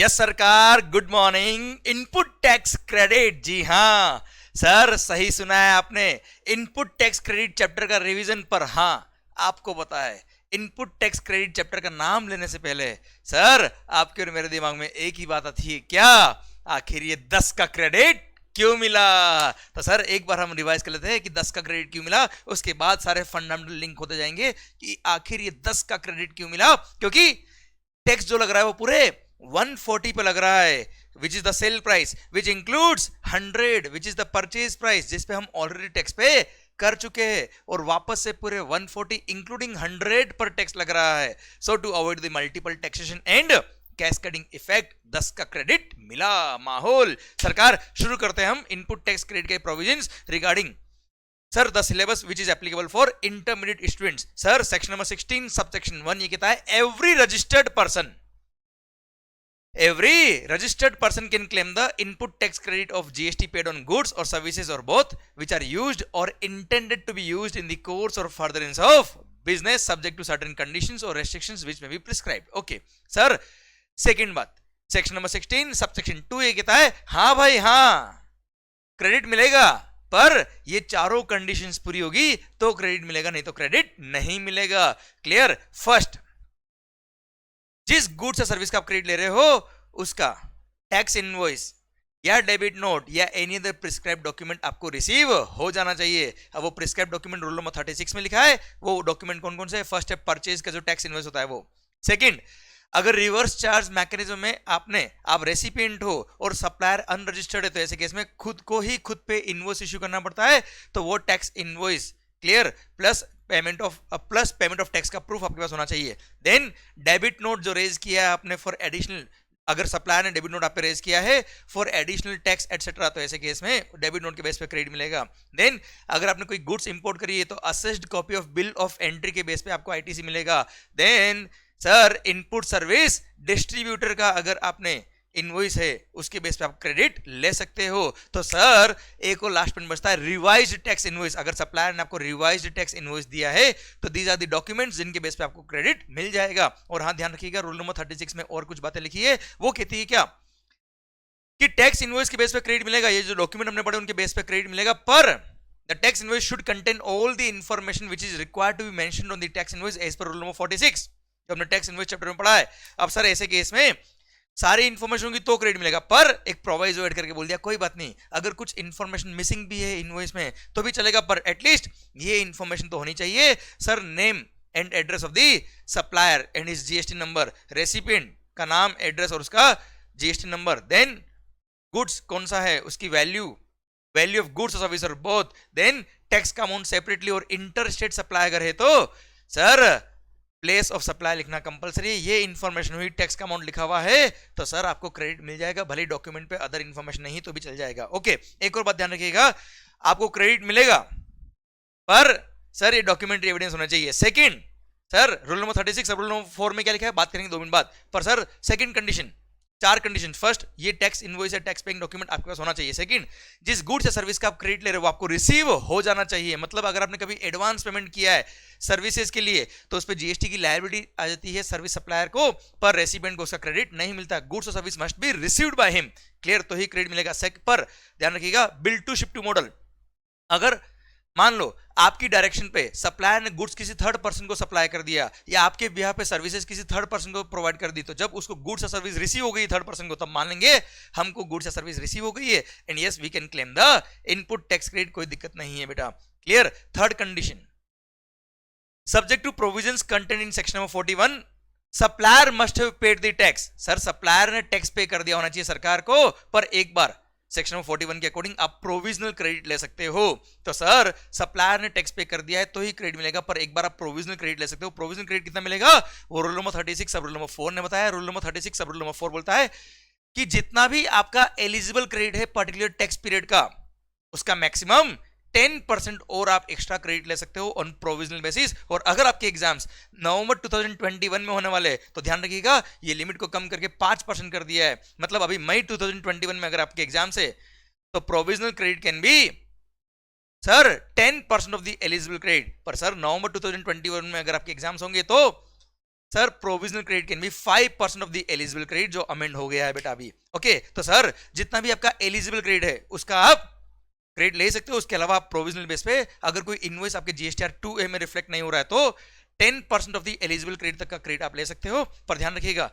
Yes सरकार, good morning. Input tax credit, जी हाँ सर, सही सुना है आपने। इनपुट टैक्स क्रेडिट चैप्टर का रिवीजन पर। हाँ, आपको पता है इनपुट टैक्स क्रेडिट चैप्टर का नाम लेने से पहले सर आपके और मेरे दिमाग में एक ही बात आती है, क्या आखिर ये 10 का क्रेडिट क्यों मिला। तो सर एक बार हम रिवाइज कर लेते हैं कि 10 का क्रेडिट क्यों मिला, उसके बाद सारे फंडामेंटल लिंक होते जाएंगे कि आखिर ये 10 का क्रेडिट क्यों मिला। क्योंकि टैक्स जो लग रहा है वो पूरे 140 पे लग रहा है, which is the sale price, which includes 100 which is the purchase price, जिस पे हम ऑलरेडी टैक्स पे कर चुके हैं, और वापस से पूरे 140 इंक्लूडिंग 100 पर टैक्स लग रहा है। So to avoid the multiple taxation and cascading effect 10 का क्रेडिट मिला। माहौल सरकार, शुरू करते हैं हम इनपुट टैक्स क्रेडिट के provisions regarding sir the syllabus which is applicable for intermediate students. Sir section number 16 sub section 1 ये कहता है every registered person can claim the input tax credit of GST paid on goods or services or both which are used or intended to be used in the course or furtherance of business subject to certain conditions or restrictions which may be prescribed. Okay sir, second बात, section number 16 sub section 2 ये कहता है हाँ भाई हाँ, credit मिलेगा पर ये चारों कंडीशंस पूरी होगी तो क्रेडिट मिलेगा, नहीं तो क्रेडिट नहीं मिलेगा। क्लियर। फर्स्ट, जिस गुड्स या सर्विस का आप क्रेडिट ले रहे हो उसका टैक्स इनवॉइस या डेबिट नोट या एनी अदर प्रिस्क्राइब डॉक्यूमेंट आपको रिसीव हो जाना चाहिए। अब वो प्रिस्क्राइब डॉक्यूमेंट रूल नंबर 36 में लिखा है, वो डॉक्यूमेंट कौन कौन से है। फर्स्ट है परचेज का जो टैक्स इनवॉइस होता है वो। सेकंड, अगर रिवर्स चार्ज मैकेनिज्म में आप रेसिपिएंट हो और सप्लायर अनरजिस्टर्ड है तो ऐसे केस में खुद को ही खुद पे इनवॉइस इश्यू करना पड़ता है, तो वो tax invoice clear plus payment of tax का प्रूफ आपके पास होना चाहिए। देन डेबिट नोट जो रेज किया है आपने फॉर एडिशनल, अगर सप्लायर ने डेबिट नोट आप पे रेज किया है फॉर एडिशनल टैक्स एटसेट्रा, तो ऐसे केस में डेबिट नोट के बेस पे क्रेडिट मिलेगा। देन अगर आपने कोई गुड्स इंपोर्ट करी है तो assessed copy of bill of entry के बेस पे आपको आईटीसी मिलेगा। Then sir input service distributor का अगर आपने इनवॉइस है उसके बेस पे आप क्रेडिट ले सकते हो। तो सर एक और लास्ट पॉइंट बचता है रिवाइज्ड टैक्स इनवॉइस। अगर सप्लायर ने आपको रिवाइज्ड टैक्स इनवॉइस दिया है तो दीज आर द डॉक्यूमेंट्स जिनके बेस पे आपको क्रेडिट मिल जाएगा। और हाँ ध्यान रखिएगा, रूल नंबर 36 में और कुछ बातें लिखी है, वो कहती है क्या कि टैक्स इनवॉइस के बेस पे क्रेडिट मिलेगा, ये जो डॉक्यूमेंट हमने पढ़े उनके बेस पे क्रेडिट मिलेगा, पर the tax invoice should contain all the information which is required to be mentioned on the tax invoice as per rule number 46 जो हमने टैक्स इनवॉइस चैप्टर में पढ़ा है। अब सर ऐसे केस में सारी इंफॉर्मेशन होगी तो क्रेडिट मिलेगा, पर एक प्रोवाइजो ऐड करके बोल दिया कोई बात नहीं, अगर कुछ इंफॉर्मेशन मिसिंग भी है इनवॉइस में तो भी चलेगा, पर एटलीस्ट ये इंफॉर्मेशन तो होनी चाहिए। Sir name and address of the supplier and his GST number, recipient का नाम एड्रेस और उसका जीएसटी नंबर, देन गुड्स कौन सा है उसकी वैल्यू ऑफ गुड्स और सर्विस और बोथ, देन टैक्स का अमाउंट सेपरेटली, और इंटर स्टेट सप्लाई अगर है तो सर प्लेस ऑफ सप्लाई लिखना कंपलसरी। ये इंफॉर्मेशन हुई, टैक्स का अमाउंट लिखा हुआ है तो सर आपको क्रेडिट मिल जाएगा, भले डॉक्यूमेंट पे अदर इंफॉर्मेशन नहीं तो भी चल जाएगा। ओके, एक और बात ध्यान रखिएगा, आपको क्रेडिट मिलेगा पर सर ये डॉक्यूमेंट्री एविडेंस होना चाहिए। सेकंड, सर रूल नंबर 36 सब रूल नंबर 4 में क्या लिखा है बात करेंगे 2 मिनट बाद, पर sir second condition, 4 condition. First, ये टैक्स इनवॉइस या टैक्स पेइंग डॉक्यूमेंट आपके पास होना चाहिए। सेकंड, जिस गुड्स या सर्विस का आप क्रेडिट ले रहे हो आपको रिसीव हो जाना चाहिए, मतलब अगर आपने कभी एडवांस पेमेंट किया है सर्विसेज के लिए तो उस पर जीएसटी की लायबिलिटी आ जाती है सर्विस सप्लायर को, पर रेसिपिएंट को उसका क्रेडिट नहीं मिलता। गुड्स और service must be received by him, clear, तो ही क्रेडिट मिलेगा। पर ध्यान रखिएगा, bill to ship to model, अगर मान लो आपकी डायरेक्शन पे सप्लायर ने गुड्स किसी थर्ड पर्सन को सप्लाई कर दिया या आपके बिहार पे सर्विसेज किसी थर्ड पर्सन को प्रोवाइड कर दी, तो जब उसको गुड्स या सर्विस रिसीव हो गई थर्ड पर्सन को, तब मान लेंगे हमको गुड्स या सर्विस रिसीव हो गई है and yes we can claim the input tax credit, कोई दिक्कत नहीं है बेटा। Clear. Third condition, subject to provisions content in section number 41, supplier must have paid the tax. Sir supplier ने टैक्स पे कर दिया होना चाहिए सरकार को, पर एक बार सेक्शन 41 के अकॉर्डिंग आप प्रोविजनल क्रेडिट ले सकते हो। तो सर सप्लायर ने टैक्स पे कर दिया है तो ही क्रेडिट मिलेगा, पर एक बार आप प्रोविजनल क्रेडिट ले सकते हो। प्रोविजनल क्रेडिट कितना मिलेगा वो रूल नंबर 36 सब रूल नंबर 4 ने बताया। रूल नंबर 36 सब रूल नंबर 4 बोलता है कि जितना भी आपका एलिजिबल क्रेडिट है पर्टिकुलर टैक्स पीरियड का, उसका मैक्सिमम 10% और आप एक्स्ट्रा क्रेडिट ले सकते हो ऑन प्रोविजनल बेसिस। और अगर आपके एग्जाम्स नवंबर 2021 में होने वाले तो ध्यान रखिएगा ये लिमिट को कम करके 5% कर दिया है, मतलब अभी मई 2021 में अगर आपके एग्जाम्स है तो provisional credit can be sir 10% of the eligible credit, पर सर नवंबर 2021 में अगर आपके एग्जाम्स होंगे तो sir provisional credit can be 5% of the eligible credit, जो अमेंड हो गया है बेटा अभी। ओके तो सर जितना भी आपका एलिजिबल क्रेडिट है उसका आप क्रेडिट ले सकते हो। उसके अलावा आप प्रोविजनल बेस पे अगर कोई इनवॉइस आपके जीएसटीआर 2A में रिफ्लेक्ट नहीं हो रहा है तो 10% ऑफ द एलिजिबल क्रेडिट तक का क्रेडिट आप ले सकते हो। पर ध्यान रखिएगा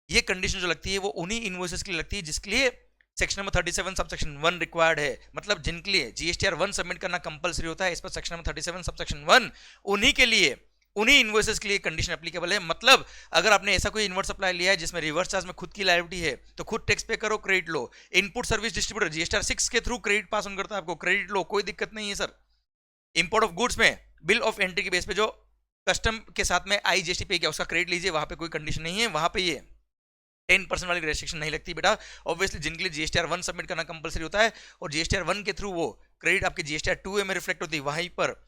ये कंडीशन जो लगती है वो उन्हीं इनवॉइसेस के लिए लगती है जिसके लिए सेक्शन नंबर 37 सबसेक्शन 1 रिक्वायर्ड है। मतलब जिनके लिए जीएसटीआर 1 सबमिट करना कंपलसरी होता है, इस पर सेक्शन नंबर 37 सबसेक्शन 1 उन्हीं के लिए, उन्हीं इनवॉइसेस के लिए कंडीशन एप्लीकेबल है। मतलब अगर आपने ऐसा कोई इनवर्स सप्लाई लिया है जिसमें रिवर्स चार्ज में खुद की लायबिलिटी है तो खुद टैक्स पे करो, क्रेडिट लो। इनपुट सर्विस डिस्ट्रीब्यूटर जीएसटीआर 6 के थ्रू क्रेडिट पास ऑन करता है आपको, क्रेडिट लो, कोई दिक्कत नहीं है सर। इंपोर्ट ऑफ गुड्स में बिल ऑफ एंट्री के बेस पे जो कस्टम के साथ में आईजीएसटी पे किया उसका क्रेडिट लीजिए, वहां पे कोई कंडीशन नहीं है, वहां पे ये 10% वाली रेस्ट्रिक्शन नहीं लगती बेटा। ऑब्वियसली जिनके लिए जीएसटीआर 1 सबमिट करना कंपलसरी होता है और जीएसटीआर 1 के थ्रू वो क्रेडिट आपके जीएसटीआर 2A में रिफ्लेक्ट होती है, वहीं पर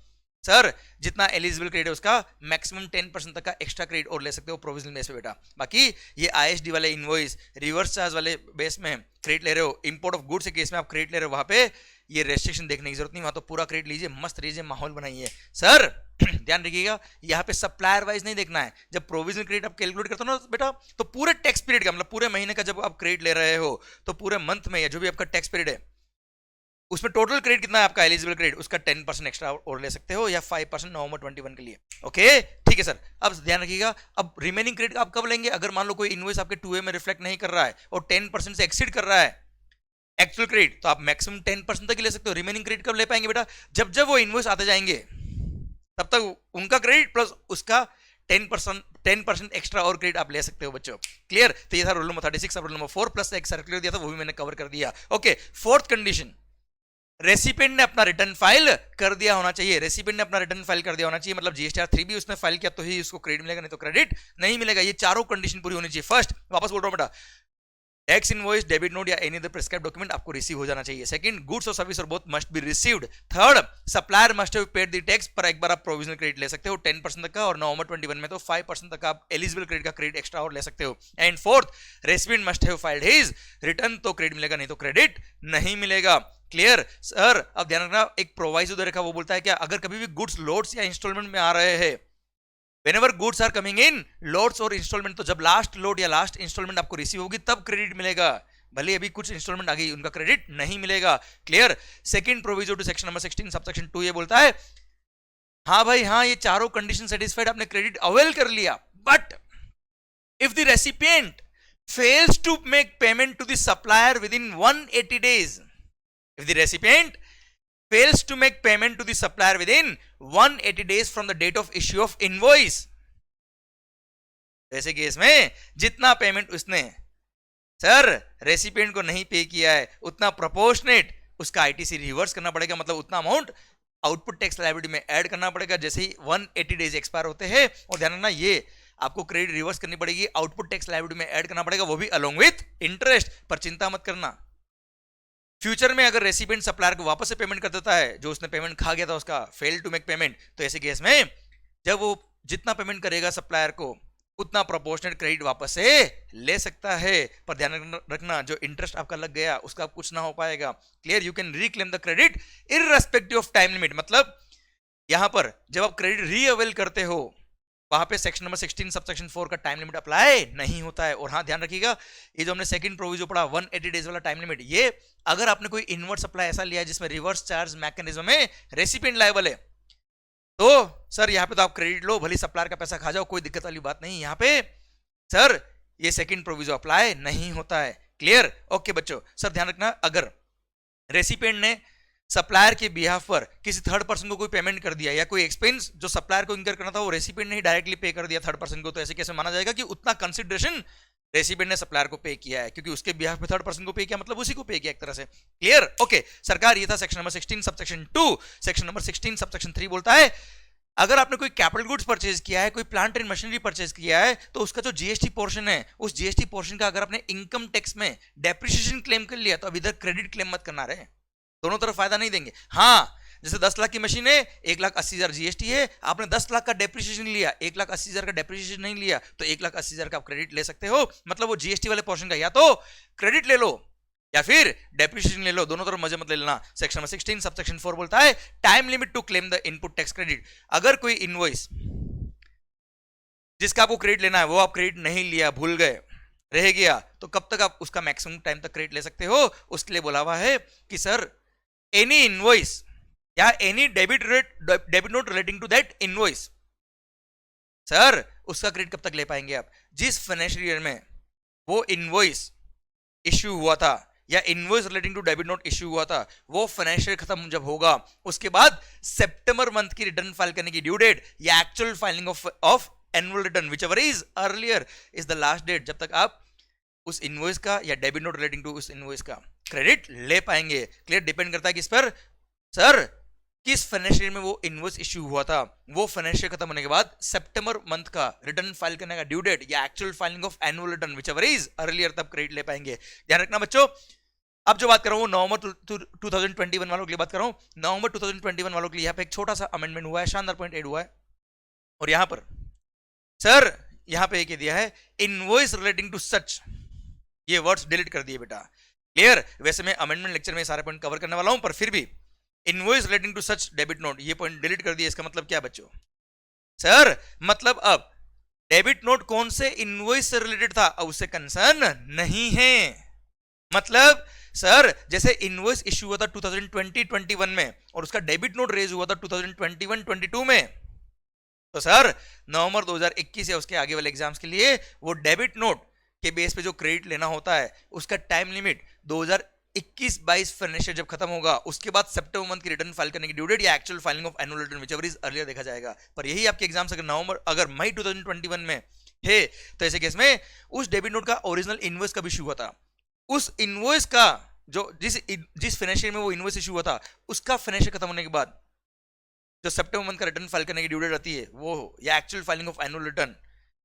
सर जितना एलिजिबल क्रेडिट है उसका मैक्सिमम 10% तक का एक्स्ट्रा क्रेडिट और ले सकते हो प्रोविजनल बेस पे बेटा। बाकी ये आईएसडी वाले इनवॉइस रिवर्स चार्ज वाले बेस में क्रेडिट ले रहे हो, इंपोर्ट ऑफ गुड्स के केस में आप क्रेडिट ले रहे हो, वहां पे ये रेस्ट्रिक्शन देखने की जरूरत नहीं, वहां तो पूरा क्रेडिट लीजिए, मस्त रहिए, माहौल बनाइए। सर ध्यान रखिएगा यहाँ पे सप्लायर वाइज नहीं देखना है। जब प्रोविजनल क्रेडिट आप कैलकुलेट करते हो ना बेटा तो पूरे टैक्स पीरियड का मतलब पूरे महीने का जब आप क्रेडिट ले रहे हो तो पूरे मंथ में या जो भी आपका टैक्स पीरियड है उसमें टोटल क्रेडिट कितना है आपका एलिजिबल क्रेडिट, उसका 10% एक्स्ट्रा और ले सकते हो या 5% नवंबर 21 के लिए। ओके ठीक है सर। अब ध्यान रखिएगा अब रिमेनिंग क्रेडिट आप कब लेंगे, अगर मान लो कोई इनवॉइस आपके 2A में रिफ्लेक्ट नहीं कर रहा है और 10% से एक्सीड कर रहा है एक्चुअल क्रेडिट, तो आप मैक्सिमम 10% तक ले सकते हो। रिमेनिंग क्रेडिट कब ले पाएंगे बेटा, जब जब वो इनवॉइस आते जाएंगे तब तक उनका क्रेडिट प्लस उसका 10% एक्स्ट्रा और क्रेडिट आप ले सकते हो बच्चों। क्लियर। तो ये था रूल नंबर 36। अब रूल नंबर 4 प्लस एक सर्कुलर दिया था वो भी मैंने कवर कर दिया। ओके फोर्थ कंडीशन, रेसिपिएंट ने अपना रिटर्न फाइल कर दिया होना चाहिए। रेसिपिएंट ने अपना रिटर्न फाइल कर दिया होना चाहिए, मतलब जीएसटीआर 3 भी उसने फाइल किया तो ही उसको क्रेडिट मिलेगा, नहीं तो क्रेडिट नहीं मिलेगा। ये चारों कंडीशन पूरी होनी चाहिए। फर्स्ट वापस बोल रहा हूं बेटा, टैक्स इनवॉइस, डेबिट नोट या एनी अदर प्रिस्क्राइब्ड डॉक्यूमेंट आपको रिसीव हो जाना चाहिए। सेकंड, गुड्स और सर्विस और both must be received. Third, supplier must have paid the tax, पर एक बार आप प्रोविजनल क्रेडिट ले सकते हो 10% तक का, और नवंबर 21 में तो 5% तक आप एलिजिबल क्रेडिट का क्रेडिट एक्स्ट्रा और ले सकते हो। And fourth, recipient must have filed his return, तो क्रेडिट मिलेगा, नहीं तो क्रेडिट नहीं मिलेगा। Clear sir. अब ध्यान रखना एक प्रोवाइसो दे रखा, वो बोलता है क्या, अगर कभी भी गुड्स लोड्स या इंस्टॉलमेंट में आ रहे हैं, whenever goods are coming in loads और इंस्टॉलमेंट, तो जब लास्ट लोड या लास्ट इंस्टॉलमेंट आपको रिसीव होगी तब क्रेडिट मिलेगा, भले अभी कुछ इंस्टॉलमेंट आ गई उनका क्रेडिट नहीं मिलेगा। Clear. Second proviso to section number 16 subsection 2 ये बोलता है हाँ भाई हाँ ये चारों कंडीशन सेटिस्फाइड, आपने क्रेडिट अवेल कर लिया, but if the recipient fails to make payment to the supplier within 180 days, if the recipient fails to make payment to the supplier within 180 days from the date of issue of invoice, ऐसे case में जितना payment उसने sir recipient को नहीं पे किया है उतना प्रोपोर्शनेट उसका आईटीसी रिवर्स करना पड़ेगा, मतलब उतना अमाउंट आउटपुट टैक्स लायबिलिटी में ऐड करना पड़ेगा जैसे ही 180 डेज एक्सपायर होते हैं। और ध्यान रखना ये आपको क्रेडिट रिवर्स करनी पड़ेगी, आउटपुट टैक्स लायबिलिटी में ऐड करना पड़ेगा, वो भी अलोंग विथ इंटरेस्ट। पर चिंता मत करना, फ्यूचर में अगर रेसिपिएंट सप्लायर को वापस से पेमेंट कर देता है, जो उसने पेमेंट खा गया था उसका, फेल टू मेक पेमेंट, तो ऐसे केस में जब वो जितना पेमेंट करेगा सप्लायर को उतना प्रोपोर्शनेट क्रेडिट वापस से ले सकता है। पर ध्यान रखना जो इंटरेस्ट आपका लग गया उसका कुछ ना हो पाएगा। Clear. You can reclaim the credit irrespective of time limit, मतलब यहां पर जब आप क्रेडिट रीअवेल करते हो वहां पे सेक्शन नंबर 16 सबसेक्शन 4 का टाइम लिमिट अप्लाई नहीं होता है। और हाँ ध्यान रखिएगा ये जो हमने सेकंड प्रोविजो पढ़ा 180 डेज वाला टाइम लिमिट, ये अगर आपने कोई इनवर्ट सप्लाई ऐसा लिया है जिसमें रिवर्स चार्ज मैकेनिज्म में रेसिपिएंट लायबल है, तो सर यहाँ पे तो आप क्रेडिट लो, भले सप्लायर का पैसा खा जाओ, कोई दिक्कत वाली बात नहीं। यहाँ पे सर ये सेकंड प्रोविजो अप्लाई नहीं होता है। क्लियर। ओके बच्चों, सर ध्यान रखना अगर रेसिपिएंट ने सप्लायर के बिहाफ पर किसी थर्ड पर्सन को कोई पेमेंट कर दिया या कोई एक्सपेंस जो सप्लायर को इनकर करना था वो रेसिपिएंट ने ही डायरेक्टली पे कर दिया थर्ड पर्सन को, तो ऐसे कैसे माना जाएगा कि उतना कंसिडरेशन रेसिपिएंट ने सप्लायर को पे किया है, क्योंकि उसके बिहाफ पे थर्ड पर्सन को पे किया मतलब उसी को पे किया एक तरह से। क्लियर। ओके सरकार, ये था section number 16 subsection 2। Section number 16 subsection 3 बोलता है अगर आपने कोई कैपिटल गुड्स परचेज किया है, कोई प्लांट एंड मशीनरी परचेज किया है, तो उसका जो जीएसटी पोर्शन है उस जीएसटी पोर्शन का अगर आपने इनकम टैक्स में डेप्रिसिएशन क्लेम कर लिया तो अब इधर क्रेडिट क्लेम मत करना रहे, दोनों तरफ फायदा नहीं देंगे। हाँ जैसे 10 लाख की मशीन है, 1,80,000 जीएसटी है, आपने 10 लाख का डेप्रिसिएशन लिया, 1,80,000 का डेप्रिसिएशन नहीं लिया तो 1,80,000 का आप क्रेडिट ले सकते हो। मतलब वो जीएसटी वाले पोर्शन का या तो क्रेडिट ले लो या फिर डेप्रिसिएशन ले लो, दोनों तरफ मजे मत ले लेना। सेक्शन नंबर 16 सबसेक्शन 4 बोलता है time limit to claim the input tax credit. अगर कोई इनवॉइस जिसका आपको क्रेडिट लेना है वो आप क्रेडिट नहीं लिया, भूल गए, रह गया, तो कब तक आप उसका मैक्सिमम टाइम तक क्रेडिट ले सकते हो? उसके लिए बोला हुआ है कि सर एनी इनवॉइस या any debit note relating to that invoice, sir उसका क्रेडिट कब तक ले पाएंगे आप? जिस फाइनेंशियल ईयर में वो इनवॉइस इश्यू हुआ था या invoice relating to debit note issue हुआ था, वो फाइनेंशियल खत्म जब होगा उसके बाद सितंबर मंथ की रिटर्न फाइल करने की ड्यू डेट या actual filing of annual return whichever is earlier is the last date, जब तक आप उस इनवॉइस का या डेबिट नोट रिलेटिंग टू उस इनवॉइस का क्रेडिट ले पाएंगे। क्लियर? डिपेंड करता है किस पर? सर किस फाइनेंशियल में वो इनवॉइस इश्यू हुआ था, वो फाइनेंशियल खत्म होने के बाद सितंबर मंथ का रिटर्न फाइल करने का ड्यू डेट या actual filing of annual return whichever is earlier, तब क्रेडिट ले पाएंगे। ध्यान रखना बच्चों, अब जो बात कर रहा हूं नवंबर 2021 वालों के लिए बात कर रहा हूं। नवंबर 2021 वालों के लिए यहाँ पे एक छोटा सा अमेंडमेंट हुआ है, शानदार पॉइंट ऐड हुआ है। और यहां पर सर यहां पे एक दिया है इनवॉइस रिलेटिंग टू सच, ये वर्ड्स डिलीट कर दिए बेटा। क्लियर? वैसे मैं अमेंडमेंट लेक्चर में सारे पॉइंट कवर करने वाला हूं, पर फिर भी invoice relating to such debit note, ये पॉइंट डिलीट कर दिया। इसका मतलब क्या बच्चों? सर मतलब अब डेबिट नोट कौन से इनवॉइस से रिलेटेड था, अब उससे कंसर्न नहीं है। मतलब सर जैसे इनवॉइस इश्यू हुआ था 2020-21 में और उसका डेबिट नोट रेज हुआ था 2021-22 में, तो सर नवंबर 2021 या उसके आगे वाले एग्जाम्स के लिए वो डेबिट नोट के बेस पे जो क्रेडिट लेना होता है उसका टाइम लिमिट 2021-22 फाइनेंशियल जब खत्म होगा उसके बाद सितंबर मंथ की रिटर्न फाइल करने की ड्यू डेट या actual filing of annual return whichever is earlier देखा जाएगा। पर यही आपके एग्जाम्स अगर मई 2021 में है तो ऐसे केस में उस डेबिट नोट का ओरिजिनल इनवॉइस कब इश्यू हुआ था, उस इनवॉइस का जो जिस फाइनेंशियल में वो इनवॉइस इश्यू हुआ था उसका फाइनेंशियल खत्म होने के बाद जो सितंबर मंथ का रिटर्न फाइल करने की ड्यू डेट आती है वो या actual filing of annual return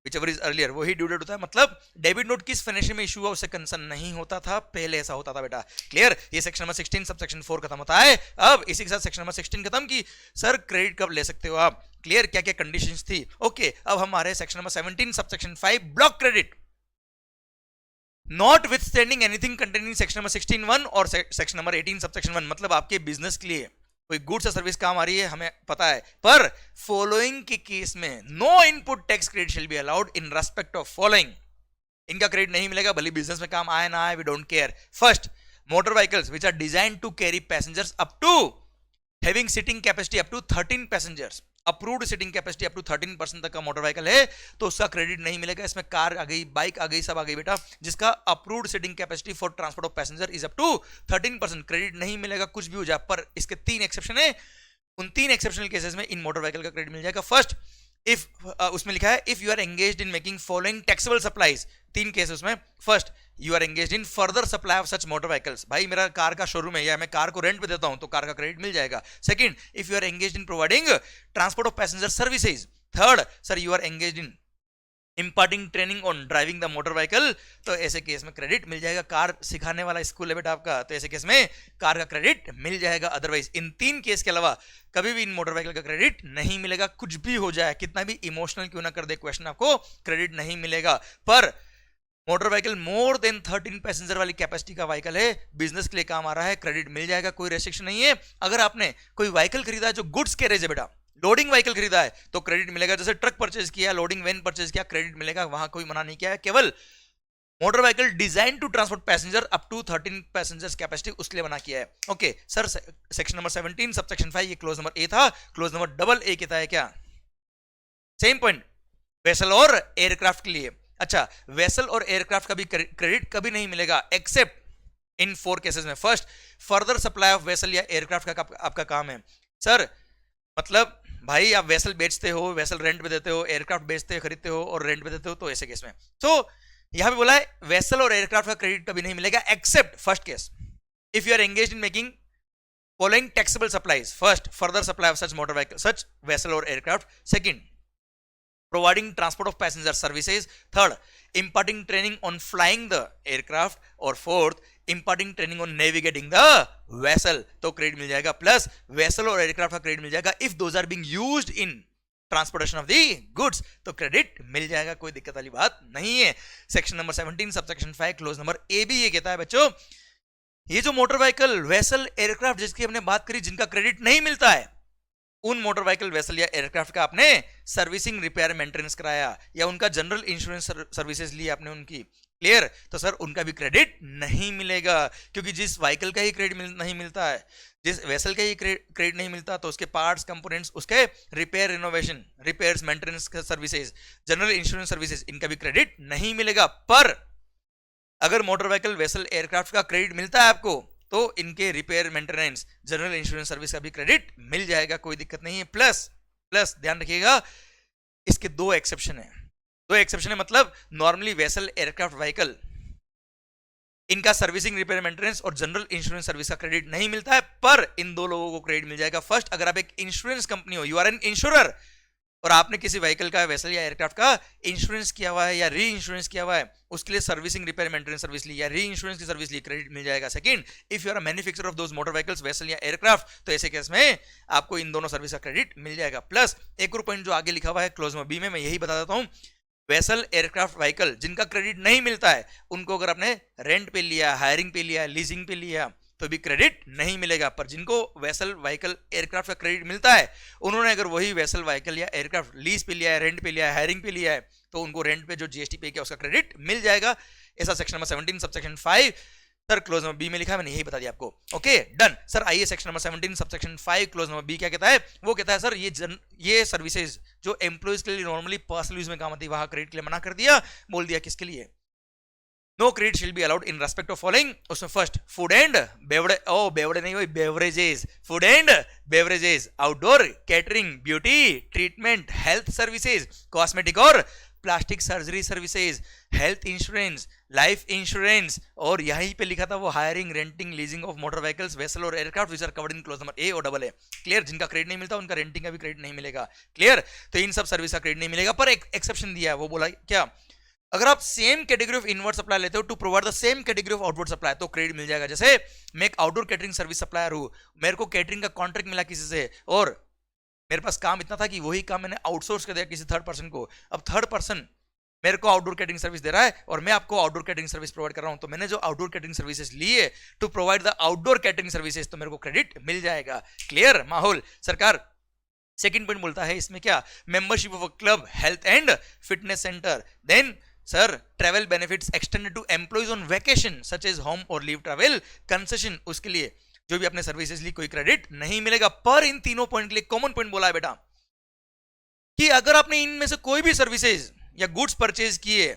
whichever is earlier, वही ड्यू डेट होता है। मतलब डेबिट नोट किस फाइनेंशियल में इशू हुआ उससे कंसर्न नहीं होता था, पहले ऐसा होता था बेटा। क्लियर? ये सेक्शन नंबर 16 सब सेक्शन 4 खत्म होता है। अब इसी के साथ सेक्शन नंबर 16 खत्म की सर क्रेडिट कब ले सकते हो आप। क्लियर? क्या क्या कंडीशंस थी। ओके, अब हमारे section number 17 sub section 5 block credit not with standing anything containing section number 16(1) और सेक्शन नंबर 18 सबसेक्शन 1। मतलब आपके बिजनेस के लिए कोई गुड्स या सर्विस काम आ रही है, हमें पता है, पर फॉलोइंग के केस में no input tax credit shall be allowed in respect of following. इनका क्रेडिट नहीं मिलेगा भले बिजनेस में काम आए ना आए, we don't care. First, motor vehicles which are design to carry passengers up to having sitting capacity up to 13 passengers, approved sitting capacity up to 13% तक का मोटर व्हीकल है तो उसका क्रेडिट नहीं मिलेगा। इसमें कार आ गई, बाइक आ गई, सब आ गई बेटा। जिसका approved sitting capacity for transport of passenger is up to 13%, credit नहीं मिलेगा कुछ भी हो जाए। पर इसके 3 एक्सेप्शन है, उन 3 एक्सेप्शनल केसेस में इन मोटर व्हीकल का क्रेडिट मिल जाएगा। फर्स्ट, इफ उसमें लिखा है if you are engaged in making following taxable supplies, 3 case उसमें। First, you are engaged in further supply of such motor vehicles, भाई मेरा कार का शोरूम है या मैं कार को रेंट पे देता हूं तो कार का क्रेडिट मिल जाएगा। Second, if you are engaged in providing transport of passenger services. Third, sir you are engaged in imparting training on driving the motor vehicle, तो ऐसे केस में क्रेडिट मिल जाएगा। कार सिखाने वाला स्कूल है बेटा आपका, तो ऐसे केस में कार का क्रेडिट मिल जाएगा। अदरवाइज इन 3 केस के अलावा कभी भी इन मोटर व्हीकल का क्रेडिट नहीं मिलेगा। कुछ भी हो जाए, कितना भी इमोशनल क्यों ना कर दे क्वेश्चन, आपको क्रेडिट नहीं मिलेगा। पर motor vehicle more than 13 passenger वाली कैपेसिटी का व्हीकल है, बिजनेस के लिए काम आ रहा है, क्रेडिट मिल जाएगा, कोई रेस्ट्रिक्शन नहीं है। अगर आपने कोई व्हीकल खरीदा है जो गुड्स कैरेज है बेटा, लोडिंग व्हीकल खरीदा है तो क्रेडिट मिलेगा। जैसे ट्रक परचेज किया, लोडिंग वैन परचेज किया, क्रेडिट मिलेगा, वहां कोई मना नहीं किया है। केवल motor vehicle design to transport passenger up to 13 passengers capacity उसके लिए मना किया है। Okay sir, section number 17 subsection 5 ये क्लोज नंबर ए था। क्लोज नंबर डबल ए कहता है क्या? सेम पॉइंट वेसल और एयरक्राफ्ट के लिए। अच्छा, वेसल और एयरक्राफ्ट का भी क्रेडिट कभी नहीं मिलेगा एक्सेप्ट इन 4 केसेस में। First, further supply of vessel या एयरक्राफ्ट का आपका काम है। सर मतलब भाई आप वेसल बेचते हो, वेसल रेंट पे देते हो, एयरक्राफ्ट बेचते हो, खरीदते हो और रेंट पे देते हो, तो ऐसे केस में तो यहां पे बोला है वेसल और एयरक्राफ्ट का क्रेडिट कभी नहीं मिलेगा except first case, if you are engaged in making following taxable supplies. First, further supply of such motor vehicle, such vessel और aircraft. Second, providing transport of passenger services. Third, imparting training on flying the aircraft. और fourth, imparting training on navigating the vessel, तो credit मिल जाएगा। Plus vessel और aircraft का credit मिल जाएगा if those are being used in transportation of the goods, तो credit मिल जाएगा, कोई दिक्कत वाली बात नहीं है। Section number 17 subsection 5 clause number ए भी ये कहता है बच्चों, ये जो मोटर व्हीकल, वेसल, एयरक्राफ्ट जिसकी हमने बात करी जिनका क्रेडिट नहीं मिलता है, उन मोटर व्हीकल वेसल या एयरक्राफ्ट का आपने सर्विसिंग रिपेयर मेंटेनेंस कराया या उनका जनरल इंश्योरेंस सर्विसेज ली आपने उनकी, क्लियर, तो सर उनका भी क्रेडिट नहीं मिलेगा, क्योंकि जिस व्हीकल का ही क्रेडिट नहीं मिलता है, जिस वेसल का ही क्रेडिट नहीं मिलता, तो उसके पार्ट्स कंपोनेंट्स, उसके repair renovation, repairs maintenance services, general insurance services, इनका भी क्रेडिट नहीं मिलेगा। पर अगर मोटर व्हीकल वेसल एयरक्राफ्ट का क्रेडिट मिलता है आपको, तो इनके repair maintenance general insurance service का भी क्रेडिट मिल जाएगा, कोई दिक्कत नहीं है। प्लस प्लस ध्यान रखिएगा, इसके दो एक्सेप्शन है, दो एक्सेप्शन है, मतलब नॉर्मली वेसल एयरक्राफ्ट व्हीकल इनका सर्विसिंग रिपेयर मेंटेनेंस और जनरल इंश्योरेंस सर्विस का क्रेडिट नहीं मिलता है, पर इन दो लोगों को क्रेडिट मिल जाएगा। फर्स्ट, अगर आप एक इंश्योरेंस कंपनी हो, यू आर एन इंश्योरर, और आपने किसी व्हीकल का, वेसल या एयरक्राफ्ट का इंश्योरेंस किया हुआ है या री इंश्योरेंस किया हुआ है, उसके लिए सर्विसिंग रिपेयर मेंटेनेंस सर्विस ली या री इंश्योरेंस की सर्विस ली, क्रेडिट मिल जाएगा। Second, if you are a manufacturer of those motor vehicles, vessel या एयरक्राफ्ट, तो ऐसे केस में आपको इन दोनों सर्विस का क्रेडिट मिल जाएगा। प्लस एक और पॉइंट जो आगे लिखा हुआ है क्लोज में बी में, मैं यही बता देता हूं, वेसल एयरक्राफ्ट व्हीकल जिनका क्रेडिट नहीं मिलता है, उनको अगर आपने रेंट पे लिया, हायरिंग पे लिया, लीजिंग पे लिया, तो भी क्रेडिट नहीं मिलेगा। पर जिनको वेसल व्हीकल एयरक्राफ्ट का क्रेडिट मिलता है, उन्होंने अगर वही वेसल व्हीकल या एयरक्राफ्ट लीज पे लिया है, रेंट पे लिया है, हायरिंग पे लिया है, तो उनको रेंट पे जो जीएसटी पे किया उसका क्रेडिट मिल जाएगा। ऐसा section number 17 subsection 5 sir clause number B में लिखा है, मैंने यही बता दिया आपको। Okay done sir. आइए section number 17 subsection 5 clause number B क्या कहता है, वो कहता है सर ये सर्विसेज जो एम्प्लॉइज के लिए नॉर्मली पर्सनल यूज में काम आती है, वहां क्रेडिट के लिए मना कर दिया, बोल दिया किसके लिए, no credit shall be allowed in respect of following. उसमें फर्स्ट, फूड एंड बेवड़े नहीं हुई, beverages, food and beverages, outdoor catering, beauty treatment, health services, cosmetic और plastic surgery services, health insurance, life insurance, और यहीं पे लिखा था वो hiring, renting, leasing of motor vehicles, vessel और aircraft which are covered in clause number A और double A. Clear, जिनका क्रेडिट नहीं मिलता उनका रेंटिंग का भी क्रेडिट नहीं मिलेगा। क्लियर, तो इन सब सर्विस का क्रेडिट नहीं मिलेगा, पर एक एक्सेप्शन दिया है, वो बोला क्या, अगर आप same category of inward supply लेते हो to provide the same category of outward supply, तो क्रेडिट मिल जाएगा। जैसे मैं एक आउटडोर कैटरिंग सर्विस सप्लायर हूं, मेरे को कैटरिंग का कॉन्ट्रैक्ट मिला किसी से, और मेरे पास काम इतना था कि वही काम मैंने आउटसोर्स कर दिया किसी थर्ड पर्सन को। अब थर्ड पर्सन मेरे को आउटडोर कैटरिंग सर्विस दे रहा है और मैं आपको आउटडोर कैटरिंग सर्विस प्रोवाइड कर रहा हूं, तो मैंने जो आउटडोर कैटरिंग सर्विसेज लिए to provide the outdoor catering services, तो मेरे को क्रेडिट मिल जाएगा। क्लियर माहौल सरकार। सेकंड पॉइंट बोलता है इसमें क्या, membership of a club, health and fitness centre, then sir travel benefits extended to employees on vacation such as home और लीव ट्रैवल कंसेशन, उसके लिए जो भी अपने सर्विसेज ली कोई क्रेडिट नहीं मिलेगा। पर इन तीनों पॉइंट के लिए कॉमन पॉइंट बोला है बेटा कि अगर आपने इनमें से कोई भी सर्विसेज या गुड्स परचेज किए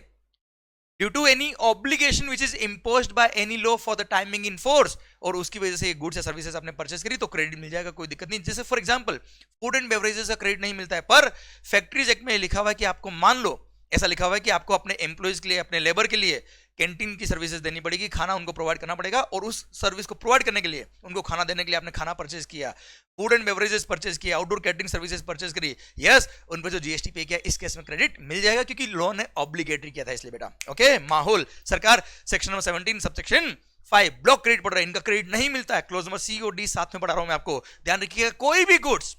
due to any obligation which is imposed by any law for the timing in force, और उसकी वजह से गुड्स या सर्विसेज आपने परचेज करी, तो क्रेडिट मिल जाएगा, कोई दिक्कत नहीं। जैसे for example food and beverages का क्रेडिट नहीं मिलता है, पर फैक्ट्रीज एक्ट में लिखा हुआ है कि आपको, मान लो ऐसा लिखा हुआ है कि आपको अपने एम्प्लॉइज के लिए, अपने लेबर के लिए कैंटीन की सर्विसेज देनी पड़ेगी, खाना उनको प्रोवाइड करना पड़ेगा, और उस सर्विस को प्रोवाइड करने के लिए, उनको खाना देने के लिए आपने खाना परचेज किया, फूड एंड बेवरेजेस परचेज किया, आउटडोर कैटरिंग सर्विसेज परचेज करी, यस, उन पर जो जीएसटी पे किया, इस केस में क्रेडिट मिल जाएगा क्योंकि लॉ ने ऑब्लिगेटरी किया था, इसलिए बेटा। ओके माहौल सरकार। Section number 17 subsection 5 block credit पढ़ रहा है, इनका क्रेडिट नहीं मिलता है, क्लोज नंबर सी और डी साथ में पढ़ा रहा हूं मैं आपको, ध्यान रखिएगा। कोई भी गुड्स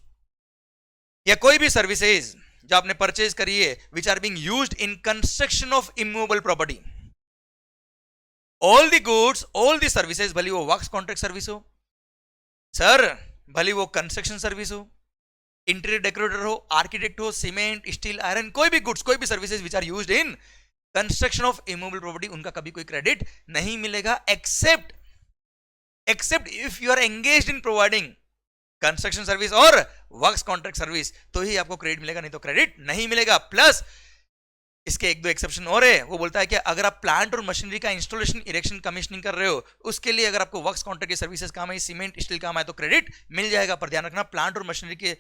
या कोई भी सर्विसेज जो आपने परचेज करी है which are being used in construction of immovable property, all the goods, all the services, भले वो वर्क्स कॉन्ट्रैक्ट सर्विस हो सर, भले वो कंस्ट्रक्शन सर्विस हो, इंटीरियर डेकोरेटर हो, आर्किटेक्ट हो, सीमेंट, स्टील, आयरन, कोई भी गुड्स, कोई भी services which are used in construction of immovable property, उनका कभी कोई क्रेडिट नहीं मिलेगा, except if you are engaged in providing construction service और वर्क्स कॉन्ट्रैक्ट सर्विस, तो ही आपको क्रेडिट मिलेगा, नहीं तो क्रेडिट नहीं मिलेगा। प्लस इसके एक दो एक्सेप्शन और है, वो बोलता है कि अगर आप प्लांट और मशीनरी का इंस्टॉलेशन, इरेक्शन, कमीशनिंग कर रहे हो, उसके लिए अगर आपको वर्क्स कॉन्ट्रैक्ट की सर्विसेज काम है, सीमेंट, स्टील काम है, तो क्रेडिट मिल जाएगा। पर ध्यान रखना, प्लांट और मशीनरी के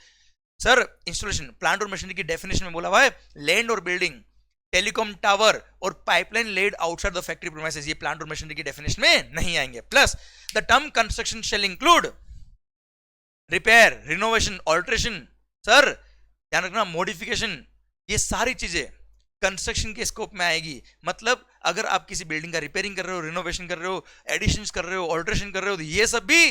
सर इंस्टॉलेशन, प्लांट और मशीनरी की डेफिनेशन में बोला हुआ है लैंड और बिल्डिंग, टेलीकॉम टावर और pipeline laid outside the factory premises, ये प्लांट और मशीनरी की डेफिनेशन में नहीं आएंगे। Plus the term construction shall include repair, renovation, alteration, sir ध्यान रखना, मॉडिफिकेशन, ये सारी चीजें कंस्ट्रक्शन के स्कोप में आएगी। मतलब अगर आप किसी बिल्डिंग का रिपेयरिंग कर रहे हो, रिनोवेशन कर रहे हो, एडिशंस कर रहे हो, ऑल्ट्रेशन कर रहे हो, तो ये सब भी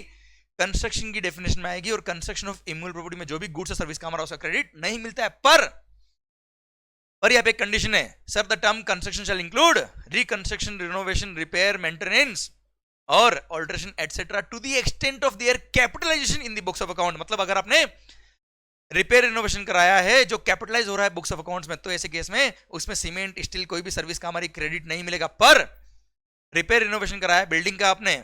कंस्ट्रक्शन की डेफिनेशन में आएगी। और कंस्ट्रक्शन ऑफ इमूवेबल प्रॉपर्टी में जो भी गुड्स और सर्विस काम आ रहा है उसका क्रेडिट नहीं मिलता है। पर यहाँ पे एक कंडीशन है, sir the term construction shall include reconstruction, renovation, repair, maintenance और alteration etcetera to the extent of their capitalisation in the books of account. मतलब अगर आपने रिपेयर इनोवेशन कराया है जो कैपिटलाइज हो रहा है बुक्स ऑफ अकाउंट्स में, तो ऐसे केस में उसमें सीमेंट स्टील कोई भी सर्विस का हमारी क्रेडिट नहीं मिलेगा। पर रिपेयर इनोवेशन कराया बिल्डिंग का आपने,